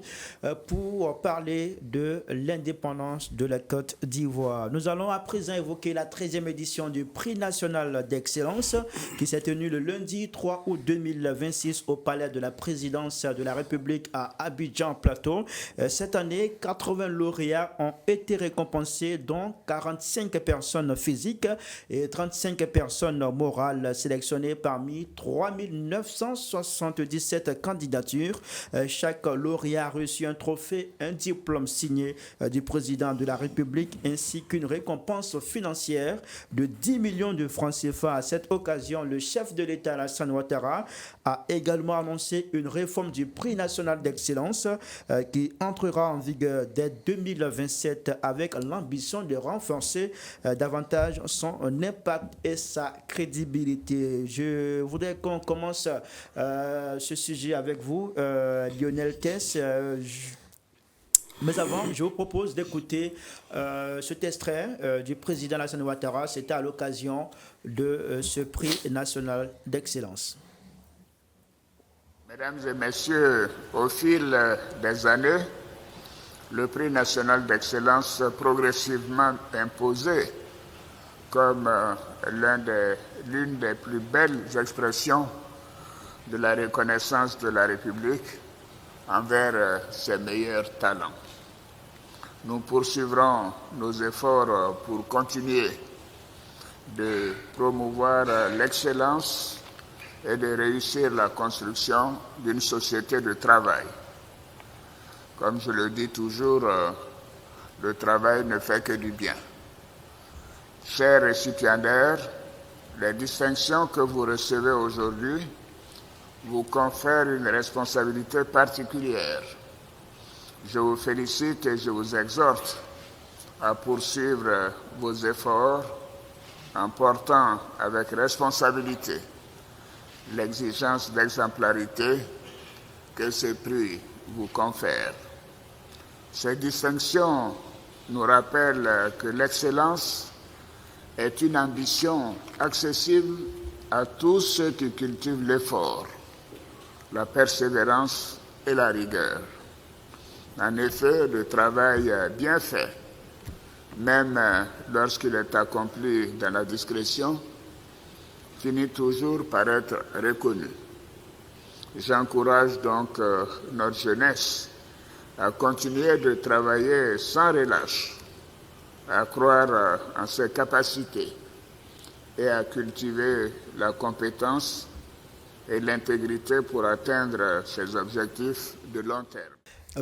pour parler de l'indépendance de la Côte d'Ivoire. Nous allons à présent évoquer la 13e édition du Prix national d'excellence qui s'est tenue le lundi 3 août 2026 au Palais de la Présidence de la République à Abidjan Plateau. Cette année, 80 lauréats ont été récompensés, dont 45 personnes physiques et 35 personnes morales sélectionnées parmi 3977 candidatures. Chaque lauréat a reçu un trophée, un diplôme signé du président de la République ainsi qu'une récompense financière de 10 millions de francs CFA. À cette occasion, le chef de l'État, Alassane Ouattara, a également annoncé une réforme du Prix national d'excellence qui entrera en vigueur dès 2027 avec l'ambition de renforcer davantage son impact et sa crédibilité. Je voudrais qu'on commence ce sujet avec vous, Lionel Tess. Mais avant, je vous propose d'écouter cet extrait du président Alassane Ouattara. C'était à l'occasion de ce Prix national d'excellence. Mesdames et messieurs, au fil des années, le Prix national d'excellence progressivement imposé comme l'une des plus belles expressions de la reconnaissance de la République envers ses meilleurs talents. Nous poursuivrons nos efforts pour continuer de promouvoir l'excellence et de réussir la construction d'une société de travail. Comme je le dis toujours, le travail ne fait que du bien. Chers récipiendaires, les distinctions que vous recevez aujourd'hui vous confèrent une responsabilité particulière. Je vous félicite et je vous exhorte à poursuivre vos efforts en portant avec responsabilité l'exigence d'exemplarité que ce prix vous confère. Ces distinctions nous rappellent que l'excellence est une ambition accessible à tous ceux qui cultivent l'effort, la persévérance et la rigueur. En effet, le travail bien fait, même lorsqu'il est accompli dans la discrétion, finit toujours par être reconnu. J'encourage donc notre jeunesse à continuer de travailler sans relâche, à croire en ses capacités et à cultiver la compétence et l'intégrité pour atteindre ses objectifs de long terme.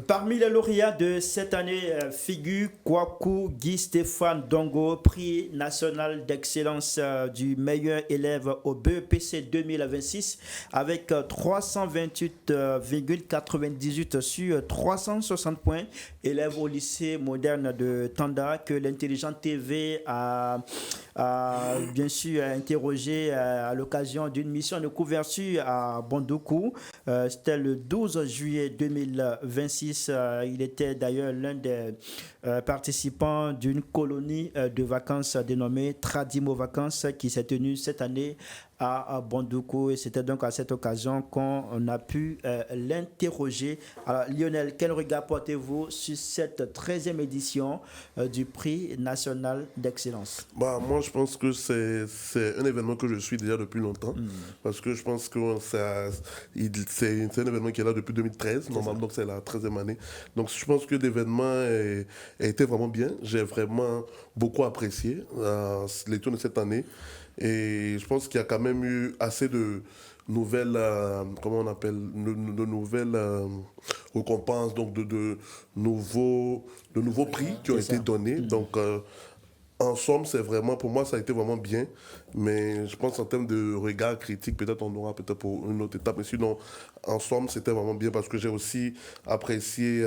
Parmi les lauréats de cette année figure Kwaku Guy Stéphane Dongo, prix national d'excellence du meilleur élève au BEPC 2026 avec 328,98 sur 360 points. Élève au lycée moderne de Tanda que l'Intelligente TV a bien sûr interrogé à l'occasion d'une mission de couverture à Bondoukou. C'était le 12 juillet 2026. Il était d'ailleurs l'un des participants d'une colonie de vacances dénommée Tradimo Vacances qui s'est tenue cette année à Bondoukou et c'était donc à cette occasion qu'on a pu l'interroger. Alors Lionel, quel regard portez-vous sur cette 13e édition du prix national d'excellence? Moi, je pense que c'est un événement que je suis déjà depuis longtemps, parce que je pense que c'est un événement qui est là depuis 2013, normalement, donc c'est la 13e année. Donc je pense que l'événement a été vraiment bien. J'ai vraiment beaucoup apprécié l'édition de cette année. Et je pense qu'il y a quand même eu assez de nouvelles, de nouvelles récompenses, donc de nouveaux prix qui ont été donnés. Donc, en somme, c'est vraiment, pour moi, ça a été vraiment bien. Mais je pense en termes de regard critique, peut-être on aura peut-être pour une autre étape. Mais sinon, en somme, c'était vraiment bien parce que j'ai aussi apprécié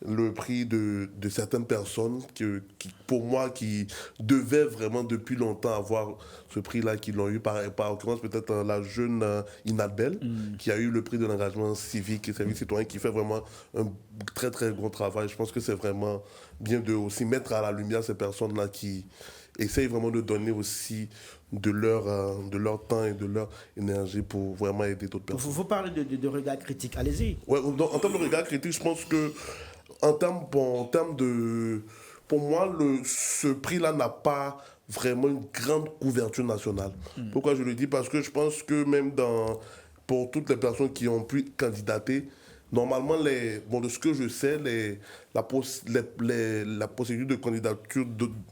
le prix de certaines personnes qui, pour moi, qui devaient vraiment depuis longtemps avoir ce prix-là, qui l'ont eu, par occurrence peut-être la jeune Inabel, qui a eu le prix de l'engagement civique et service citoyen, qui fait vraiment un très très gros travail. Je pense que c'est vraiment bien de aussi mettre à la lumière ces personnes-là qui essayent vraiment de donner aussi de leur temps et de leur énergie pour vraiment aider d'autres personnes. Vous parlez de regard critique, allez-y. Ouais, en termes de regard critique, je pense que en termes de... Pour moi, ce prix-là n'a pas vraiment une grande couverture nationale. Pourquoi je le dis? Parce que je pense que même pour toutes les personnes qui ont pu candidater, normalement, de ce que je sais, la procédure de candidature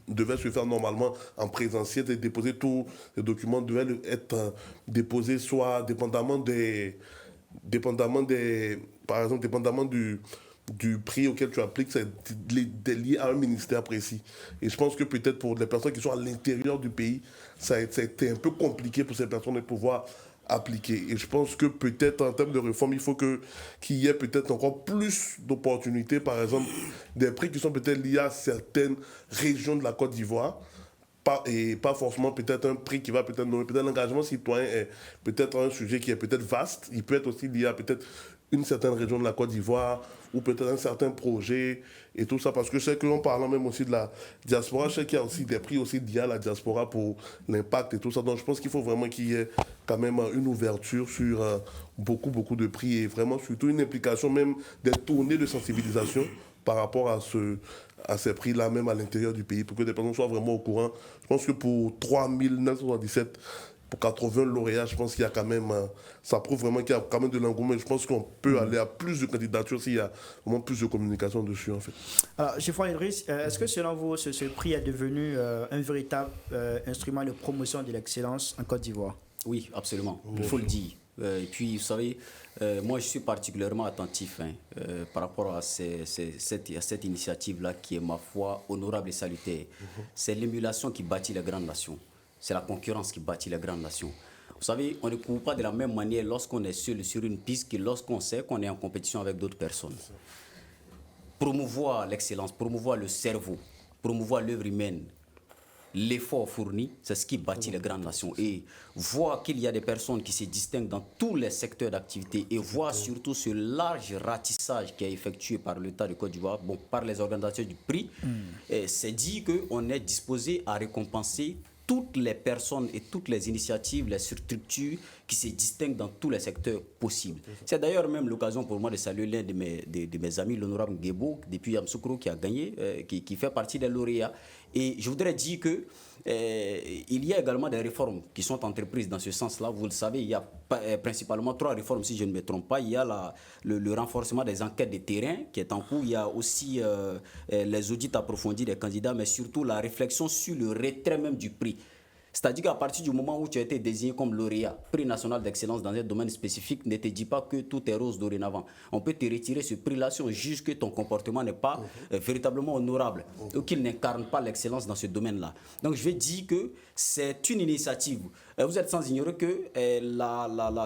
devait se faire normalement en présentiel et déposer tous les documents devaient être déposés soit dépendamment du prix auquel tu appliques, c'est lié à un ministère précis. Et je pense que peut-être pour les personnes qui sont à l'intérieur du pays, ça a été un peu compliqué pour ces personnes de pouvoir appliquer. Et je pense que peut-être en termes de réforme, il faut qu'il y ait peut-être encore plus d'opportunités, par exemple, des prix qui sont peut-être liés à certaines régions de la Côte d'Ivoire, et pas forcément peut-être un prix qui va peut-être l'engagement citoyen est peut-être un sujet qui est peut-être vaste. Il peut être aussi lié à peut-être une certaine région de la Côte d'Ivoire ou peut-être un certain projet et tout ça, parce que je sais qu'en parlant même aussi de la diaspora, je sais qu'il y a aussi des prix aussi liés à la diaspora pour l'impact et tout ça. Donc je pense qu'il faut vraiment qu'il y ait quand même une ouverture sur beaucoup de prix et vraiment surtout une implication même des tournées de sensibilisation par rapport à ces prix-là, même à l'intérieur du pays, pour que des personnes soient vraiment au courant. Je pense que pour 3977, pour 80 lauréats, je pense qu'il y a quand même, ça prouve vraiment qu'il y a quand même de l'engouement. Je pense qu'on peut aller à plus de candidatures s'il y a vraiment plus de communication dessus, en fait. Alors, Geoffroy Idriss, est-ce que selon vous, ce prix est devenu un véritable instrument de promotion de l'excellence en Côte d'Ivoire? Oui, absolument. Il faut le dire. Et puis, vous savez, moi, je suis particulièrement attentif par rapport à cette initiative-là qui est, ma foi, honorable et salutaire. C'est l'émulation qui bâtit les grandes nations. C'est la concurrence qui bâtit les grandes nations. Vous savez, on ne court pas de la même manière lorsqu'on est seul sur une piste que lorsqu'on sait qu'on est en compétition avec d'autres personnes. Promouvoir l'excellence, promouvoir le cerveau, promouvoir l'œuvre humaine, l'effort fourni, c'est ce qui bâtit les grandes nations. Et voir qu'il y a des personnes qui se distinguent dans tous les secteurs d'activité et voir surtout ce large ratissage qui est effectué par l'État de Côte d'Ivoire, par les organisateurs du prix, c'est dit qu'on est disposé à récompenser toutes les personnes et toutes les initiatives, les structures qui se distinguent dans tous les secteurs possibles. C'est d'ailleurs même l'occasion pour moi de saluer l'un de mes amis, l'honorable Ngebo, depuis Yamoussoukro, qui a gagné, qui fait partie des lauréats. Et je voudrais dire que il y a également des réformes qui sont entreprises dans ce sens-là. Vous le savez, il y a principalement 3 réformes, si je ne me trompe pas. Il y a le renforcement des enquêtes de terrain qui est en cours. Il y a aussi les audits approfondis des candidats, mais surtout la réflexion sur le retrait même du prix. C'est-à-dire qu'à partir du moment où tu as été désigné comme lauréat, prix national d'excellence dans un domaine spécifique, ne te dis pas que tout est rose dorénavant. On peut te retirer ce prix-là si on juge que ton comportement n'est pas véritablement honorable ou qu'il n'incarne pas l'excellence dans ce domaine-là. Donc je vais dire que c'est une initiative. Vous êtes sans ignorer que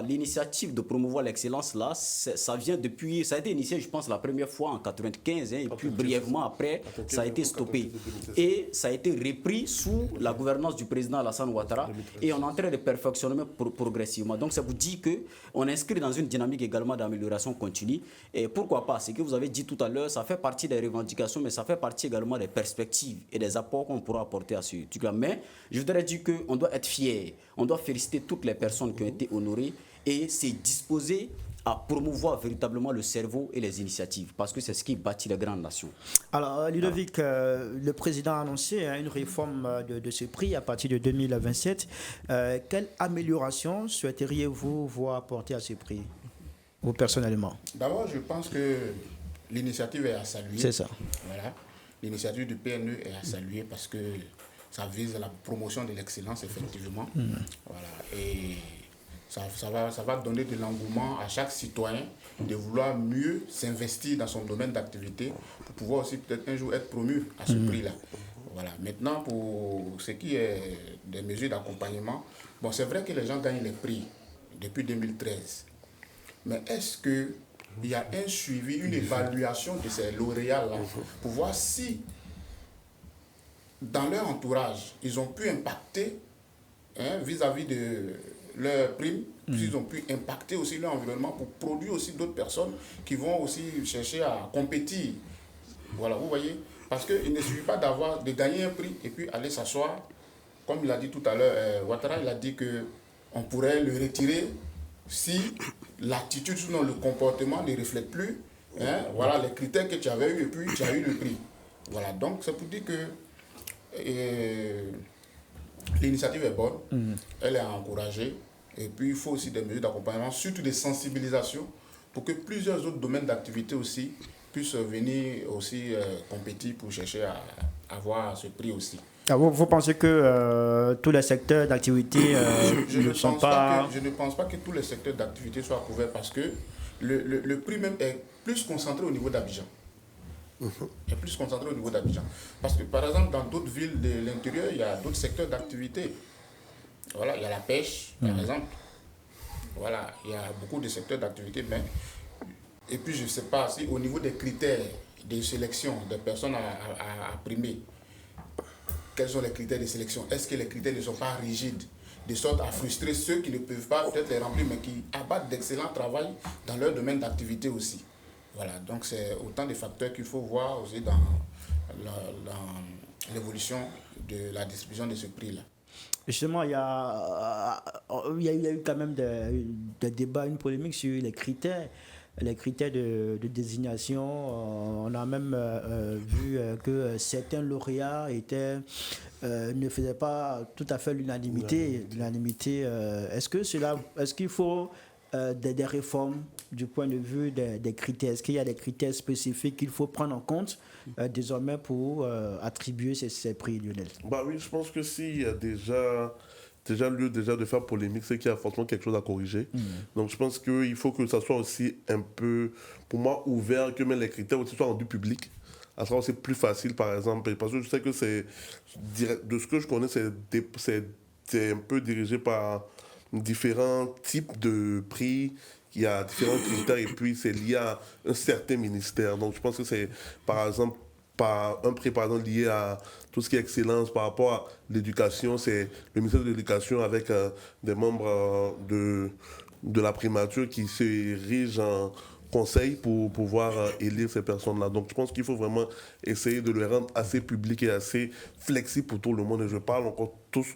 l'initiative de promouvoir l'excellence, là, ça vient depuis... Ça a été initié, je pense, la première fois en 1995, et puis brièvement après, ça a été stoppé. Et ça a été repris sous la gouvernance du président Alassane Ouattara, et on est en train de perfectionner progressivement. Donc ça vous dit qu'on inscrit dans une dynamique également d'amélioration continue. Et pourquoi pas? Ce que vous avez dit tout à l'heure, ça fait partie des revendications, mais ça fait partie également des perspectives et des apports qu'on pourra apporter à ce truc-là. Mais je voudrais dire qu'on doit être fiers. on doit féliciter toutes les personnes qui ont été honorées et c'est disposer à promouvoir véritablement le cerveau et les initiatives, parce que c'est ce qui bâtit les grandes nations. Alors, Ludovic, le président a annoncé une réforme de ce prix à partir de 2027. Quelle amélioration souhaiteriez-vous voir apporter à ce prix, vous personnellement? D'abord, je pense que l'initiative est à saluer. C'est ça. Voilà. L'initiative du PNU est à saluer parce que ça vise la promotion de l'excellence, effectivement. Voilà. Et ça va donner de l'engouement à chaque citoyen de vouloir mieux s'investir dans son domaine d'activité pour pouvoir aussi peut-être un jour être promu à ce prix-là. Voilà. Maintenant, pour ce qui est des mesures d'accompagnement, bon, c'est vrai que les gens gagnent les prix depuis 2013. Mais est-ce qu'il y a un suivi, une évaluation de ces lauréats-là pour voir si, dans leur entourage, ils ont pu impacter vis-à-vis de leurs primes, ils ont pu impacter aussi leur environnement pour produire aussi d'autres personnes qui vont aussi chercher à compétir. Voilà, vous voyez, parce qu'il ne suffit pas de gagner un prix et puis aller s'asseoir. Comme il a dit tout à l'heure, Ouattara, il a dit qu'on pourrait le retirer si l'attitude, sinon le comportement ne reflète plus. Voilà les critères que tu avais eu et puis tu as eu le prix. Voilà, donc c'est pour dire que l'initiative est bonne, elle est à encourager. Et puis il faut aussi des mesures d'accompagnement, surtout des sensibilisations, pour que plusieurs autres domaines d'activité aussi puissent venir aussi compétir pour chercher à avoir ce prix aussi. Vous pensez que tous les secteurs d'activité ne sont pas... Je ne pense pas que tous les secteurs d'activité soient couverts parce que le prix même est plus concentré au niveau d'Abidjan. Est plus concentré au niveau d'Abidjan. Parce que par exemple, dans d'autres villes de l'intérieur, il y a d'autres secteurs d'activité. Voilà, il y a la pêche, par exemple. Voilà, il y a beaucoup de secteurs d'activité. Mais... Et puis, je ne sais pas si au niveau des critères de sélection des personnes à primer, quels sont les critères de sélection? Est-ce que les critères ne sont pas rigides, de sorte à frustrer ceux qui ne peuvent pas peut-être les remplir, mais qui abattent d'excellent travail dans leur domaine d'activité aussi? Voilà, donc c'est autant de facteurs qu'il faut voir aussi dans l'évolution de la distribution de ce prix-là. Justement, il y a eu quand même des débats, une polémique sur les critères de désignation. On a même vu que certains lauréats ne faisaient pas tout à fait l'unanimité. Est-ce qu'il faut des réformes du point de vue des critères? Est-ce qu'il y a des critères spécifiques qu'il faut prendre en compte désormais pour attribuer ces prix, Lionel? Oui, je pense que s'il y a déjà lieu de faire polémique, c'est qu'il y a forcément quelque chose à corriger. Donc je pense qu'il faut que ça soit aussi un peu, pour moi, ouvert, que même les critères aussi soient rendus publics. À savoir, c'est plus facile, par exemple, parce que je sais que de ce que je connais, c'est un peu dirigé par différents types de prix, il y a différents critères et puis c'est lié à un certain ministère. Donc je pense que c'est par exemple un prix par exemple lié à tout ce qui est excellence par rapport à l'éducation, c'est le ministère de l'éducation avec des membres de la primature qui se érigent en conseil pour pouvoir élire ces personnes-là. Donc je pense qu'il faut vraiment essayer de le rendre assez public et assez flexible pour tout le monde. Et je parle encore tous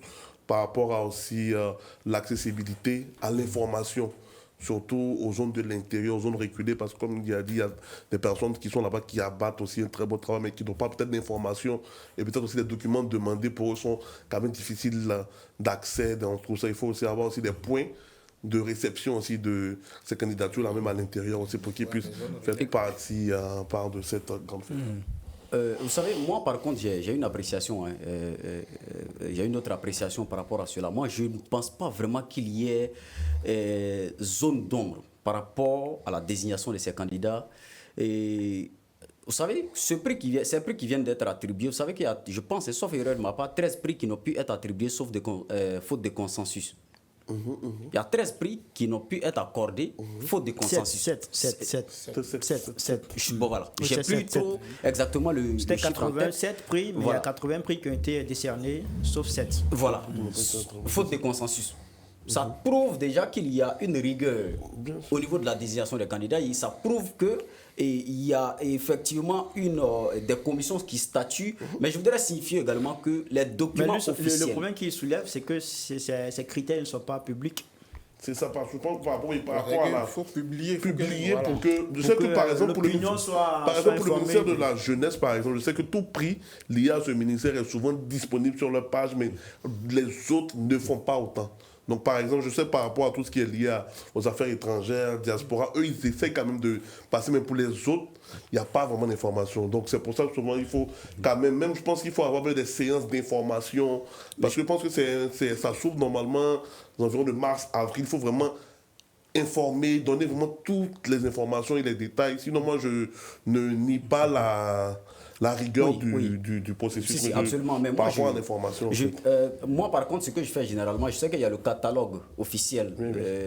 par rapport à aussi l'accessibilité à l'information, surtout aux zones de l'intérieur, aux zones reculées, parce que comme il a dit, il y a des personnes qui sont là-bas qui abattent aussi un très beau travail, mais qui n'ont pas peut-être d'informations, et peut-être aussi les documents demandés pour eux sont quand même difficiles d'accès. Donc tout ça, il faut aussi avoir aussi des points de réception aussi de ces candidatures-là, même à l'intérieur aussi, pour qu'ils puissent faire partie de cette grande fête. Vous savez, moi par contre, j'ai une appréciation, j'ai une autre appréciation par rapport à cela. Moi, je ne pense pas vraiment qu'il y ait zone d'ombre par rapport à la désignation de ces candidats. Et vous savez, ces prix qui viennent d'être attribués, vous savez qu'il y a, je pense, sauf erreur de ma part, 13 prix qui n'ont pu être attribués sauf faute de consensus. Il y a 13 prix qui n'ont pu être accordés faute de consensus. 7. Bon, voilà. J'ai plus trop exactement le C'était chiffre 87 prix, mais voilà. il y a 80 prix qui ont été décernés, sauf 7. Voilà. Faute de consensus. Ça prouve déjà qu'il y a une rigueur au niveau de la désignation des candidats. Et ça prouve que et il y a effectivement des commissions qui statuent, mais je voudrais signifier également que les documents officiels... Le problème qu'il soulève, c'est que ces critères ne sont pas publics. C'est ça, parce que je pense par rapport à la... Il faut publier. Pour que... Je sais que par exemple, pour le ministère de la Jeunesse, par exemple, je sais que tout prix lié à ce ministère est souvent disponible sur leur page, mais les autres ne font pas autant. Donc, par exemple, je sais par rapport à tout ce qui est lié aux affaires étrangères, diaspora, eux, ils essaient quand même de passer, mais pour les autres, il n'y a pas vraiment d'information. Donc, c'est pour ça que souvent, il faut quand même je pense qu'il faut avoir des séances d'information, parce que je pense que ça s'ouvre normalement environ de mars, avril. Il faut vraiment informer, donner vraiment toutes les informations et les détails. Sinon, moi, je ne nie pas la rigueur du processus. Si, absolument. Mais par rapport à l'information. Moi, par contre, ce que je fais généralement, je sais qu'il y a le catalogue officiel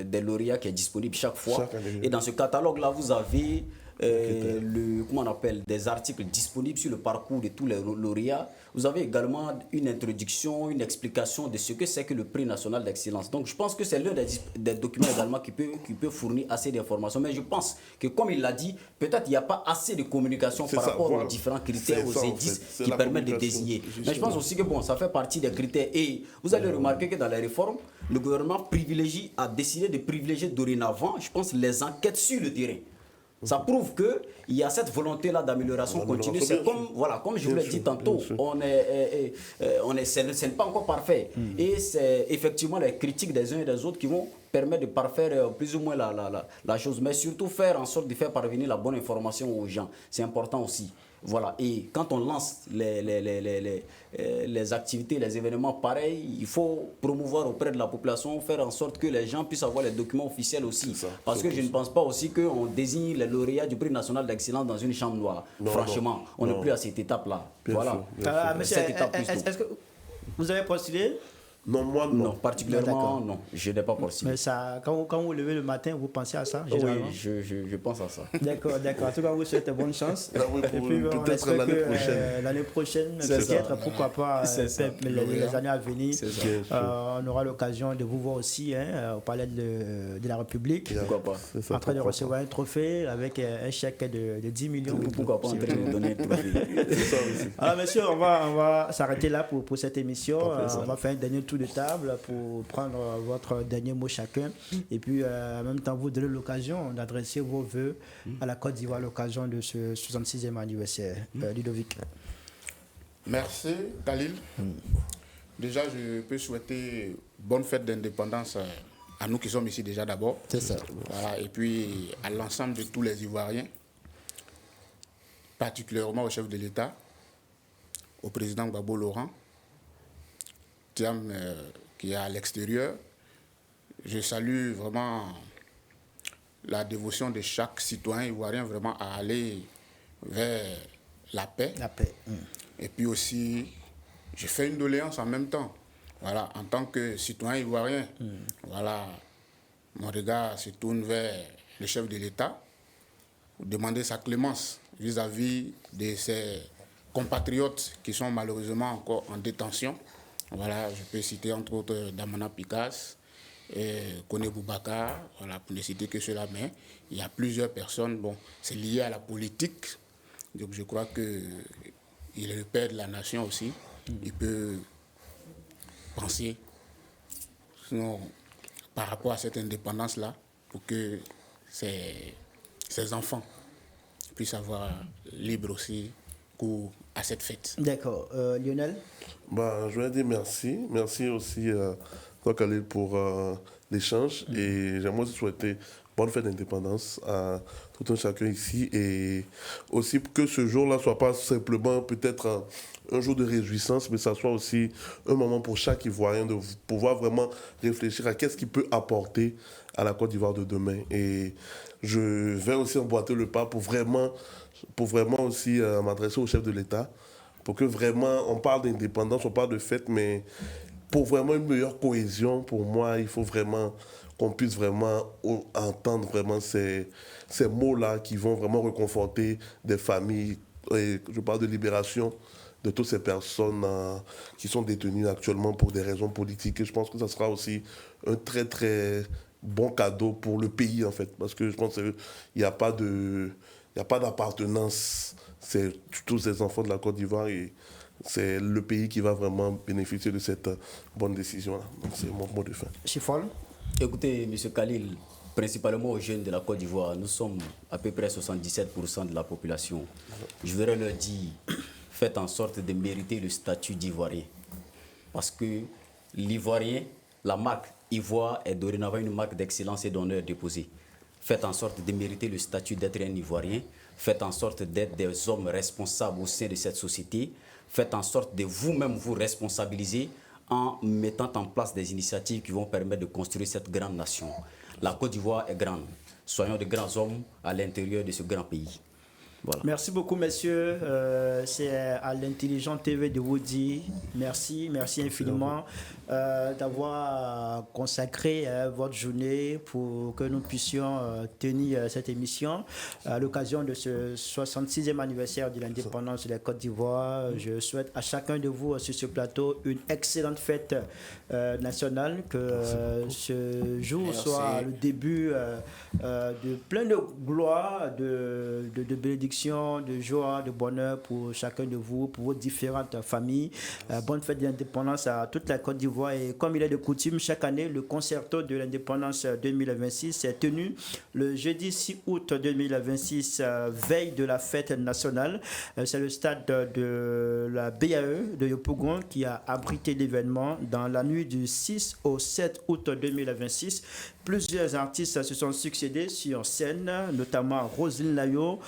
des lauréats qui est disponible chaque fois. Et dans ce catalogue-là, vous avez comment on appelle, des articles disponibles sur le parcours de tous les lauréats. Vous avez également une introduction, une explication de ce que c'est que le prix national d'excellence. Donc je pense que c'est l'un des documents également qui peut fournir assez d'informations. Mais je pense que, comme il l'a dit, peut-être il n'y a pas assez de communication par rapport aux différents critères, aux indices qui permettent de désigner. Mais je pense aussi que ça fait partie des critères. Et vous allez remarquer que dans les réformes, le gouvernement a décidé de privilégier dorénavant, je pense, les enquêtes sur le terrain. Ça prouve qu'il y a cette volonté-là d'amélioration continue. C'est comme je vous l'ai dit tantôt, ce n'est pas encore parfait. Et c'est effectivement les critiques des uns et des autres qui vont permettre de parfaire plus ou moins la chose. Mais surtout faire en sorte de faire parvenir la bonne information aux gens. C'est important aussi. Voilà. Et quand on lance les activités, les événements pareils, il faut promouvoir auprès de la population, faire en sorte que les gens puissent avoir les documents officiels aussi. Parce que je ne pense pas aussi qu'on désigne les lauréats du prix national d'excellence dans une chambre noire. Franchement, on n'est plus à cette étape-là. Voilà. Monsieur, est-ce que vous avez postulé? Non, moi non. Particulièrement non, je n'ai pas postulé. Mais ça, quand vous levez le matin, vous pensez à ça généralement? Oui, je pense à ça. D'accord. En tout cas, vous souhaitez bonne chance. Et puis, peut-être l'année prochaine. L'année prochaine, peut-être, pourquoi pas, les années à venir, on aura l'occasion de vous voir aussi au Palais de la République. Pourquoi pas. En train de recevoir un trophée avec un chèque de 10 millions. Pourquoi pas en train de donner un trophée. Alors, monsieur, on va s'arrêter là pour cette émission. On va faire un dernier tour de table pour prendre votre dernier mot chacun et puis en même temps vous donner l'occasion d'adresser vos vœux à la Côte d'Ivoire à l'occasion de ce 66e anniversaire. Ludovic. Merci Khalil. Déjà je peux souhaiter bonne fête d'indépendance à nous qui sommes ici déjà d'abord. C'est ça. Voilà, et puis à l'ensemble de tous les Ivoiriens, particulièrement au chef de l'État, au président Gbagbo Laurent, qui est à l'extérieur. Je salue vraiment la dévotion de chaque citoyen ivoirien vraiment à aller vers la paix. Et puis aussi, je fais une doléance en même temps. Voilà, en tant que citoyen ivoirien, voilà, mon regard se tourne vers le chef de l'État pour demander sa clémence vis-à-vis de ses compatriotes qui sont malheureusement encore en détention. Voilà, je peux citer entre autres Damana Pikas, Kone Boubacar, voilà, pour ne citer que cela, mais il y a plusieurs personnes, bon, c'est lié à la politique, donc je crois qu'il est le père de la nation aussi, il peut penser, sinon, par rapport à cette indépendance-là, pour que ces enfants puissent avoir libre aussi cours à cette fête. D'accord. Lionel? Je vais dire merci. Merci aussi toi, Khalil, pour l'échange. Et j'aimerais aussi souhaiter bonne fête d'indépendance à tout un chacun ici. Et aussi que ce jour-là ne soit pas simplement peut-être un jour de réjouissance, mais ça soit aussi un moment pour chaque Ivoirien de pouvoir vraiment réfléchir à qu'est-ce qu'il peut apporter à la Côte d'Ivoire de demain. Et je vais aussi emboîter le pas pour vraiment aussi m'adresser au chef de l'État, pour que vraiment on parle d'indépendance, on parle de fête, mais pour vraiment une meilleure cohésion, pour moi, il faut vraiment qu'on puisse vraiment entendre vraiment ces mots-là qui vont vraiment réconforter des familles. Et je parle de libération de toutes ces personnes qui sont détenues actuellement pour des raisons politiques. Et je pense que ça sera aussi un très, très bon cadeau pour le pays, en fait, parce que je pense qu'il n'y a pas de n'y a pas d'appartenance. C'est tous ces enfants de la Côte d'Ivoire et c'est le pays qui va vraiment bénéficier de cette bonne décision-là. Donc c'est mon mot de fin. Chifol. Écoutez, M. Khalil, principalement aux jeunes de la Côte d'Ivoire, nous sommes à peu près 77% de la population. Je voudrais leur dire, faites en sorte de mériter le statut d'Ivoirien. Parce que l'Ivoirien, la marque Ivoire est dorénavant une marque d'excellence et d'honneur déposée. Faites en sorte de mériter le statut d'être un Ivoirien. Faites en sorte d'être des hommes responsables au sein de cette société. Faites en sorte de vous-même vous responsabiliser en mettant en place des initiatives qui vont permettre de construire cette grande nation. La Côte d'Ivoire est grande. Soyons de grands hommes à l'intérieur de ce grand pays. Voilà. Merci beaucoup, messieurs. C'est à l'Intelligent TV de vous dire merci infiniment d'avoir consacré votre journée pour que nous puissions tenir cette émission. À l'occasion de ce 66e anniversaire de l'indépendance de la Côte d'Ivoire, je souhaite à chacun de vous sur ce plateau une excellente fête nationale, que ce jour soit le début de plein de gloire, de bénédiction, de joie, de bonheur pour chacun de vous, pour vos différentes familles. Bonne fête de l'indépendance à toute la Côte d'Ivoire. Et comme il est de coutume, chaque année, le concerto de l'indépendance 2026 est tenu le jeudi 6 août 2026, veille de la fête nationale. C'est le stade de la BAE de Yopougon qui a abrité l'événement dans la nuit du 6 au 7 août 2026. Plusieurs artistes se sont succédés sur scène, notamment Roselyne Layo,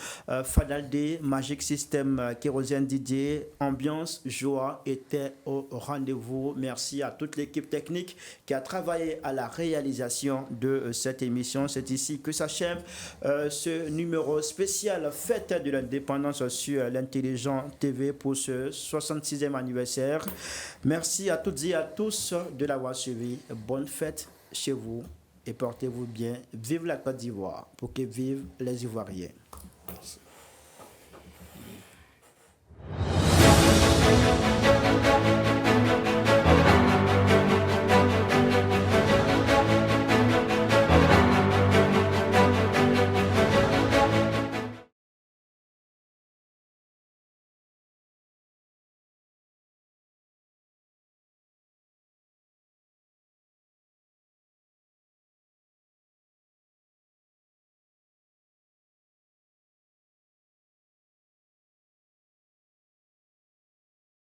Fadaldé, Magic System, Kérosène Didier. Ambiance, joie était au rendez-vous. Merci à toute l'équipe technique qui a travaillé à la réalisation de cette émission. C'est ici que s'achève ce numéro spécial Fête de l'indépendance sur l'Intelligent TV pour ce 66e anniversaire. Merci à toutes et à tous de l'avoir suivi. Bonne fête chez vous et portez-vous bien. Vive la Côte d'Ivoire pour que vivent les Ivoiriens.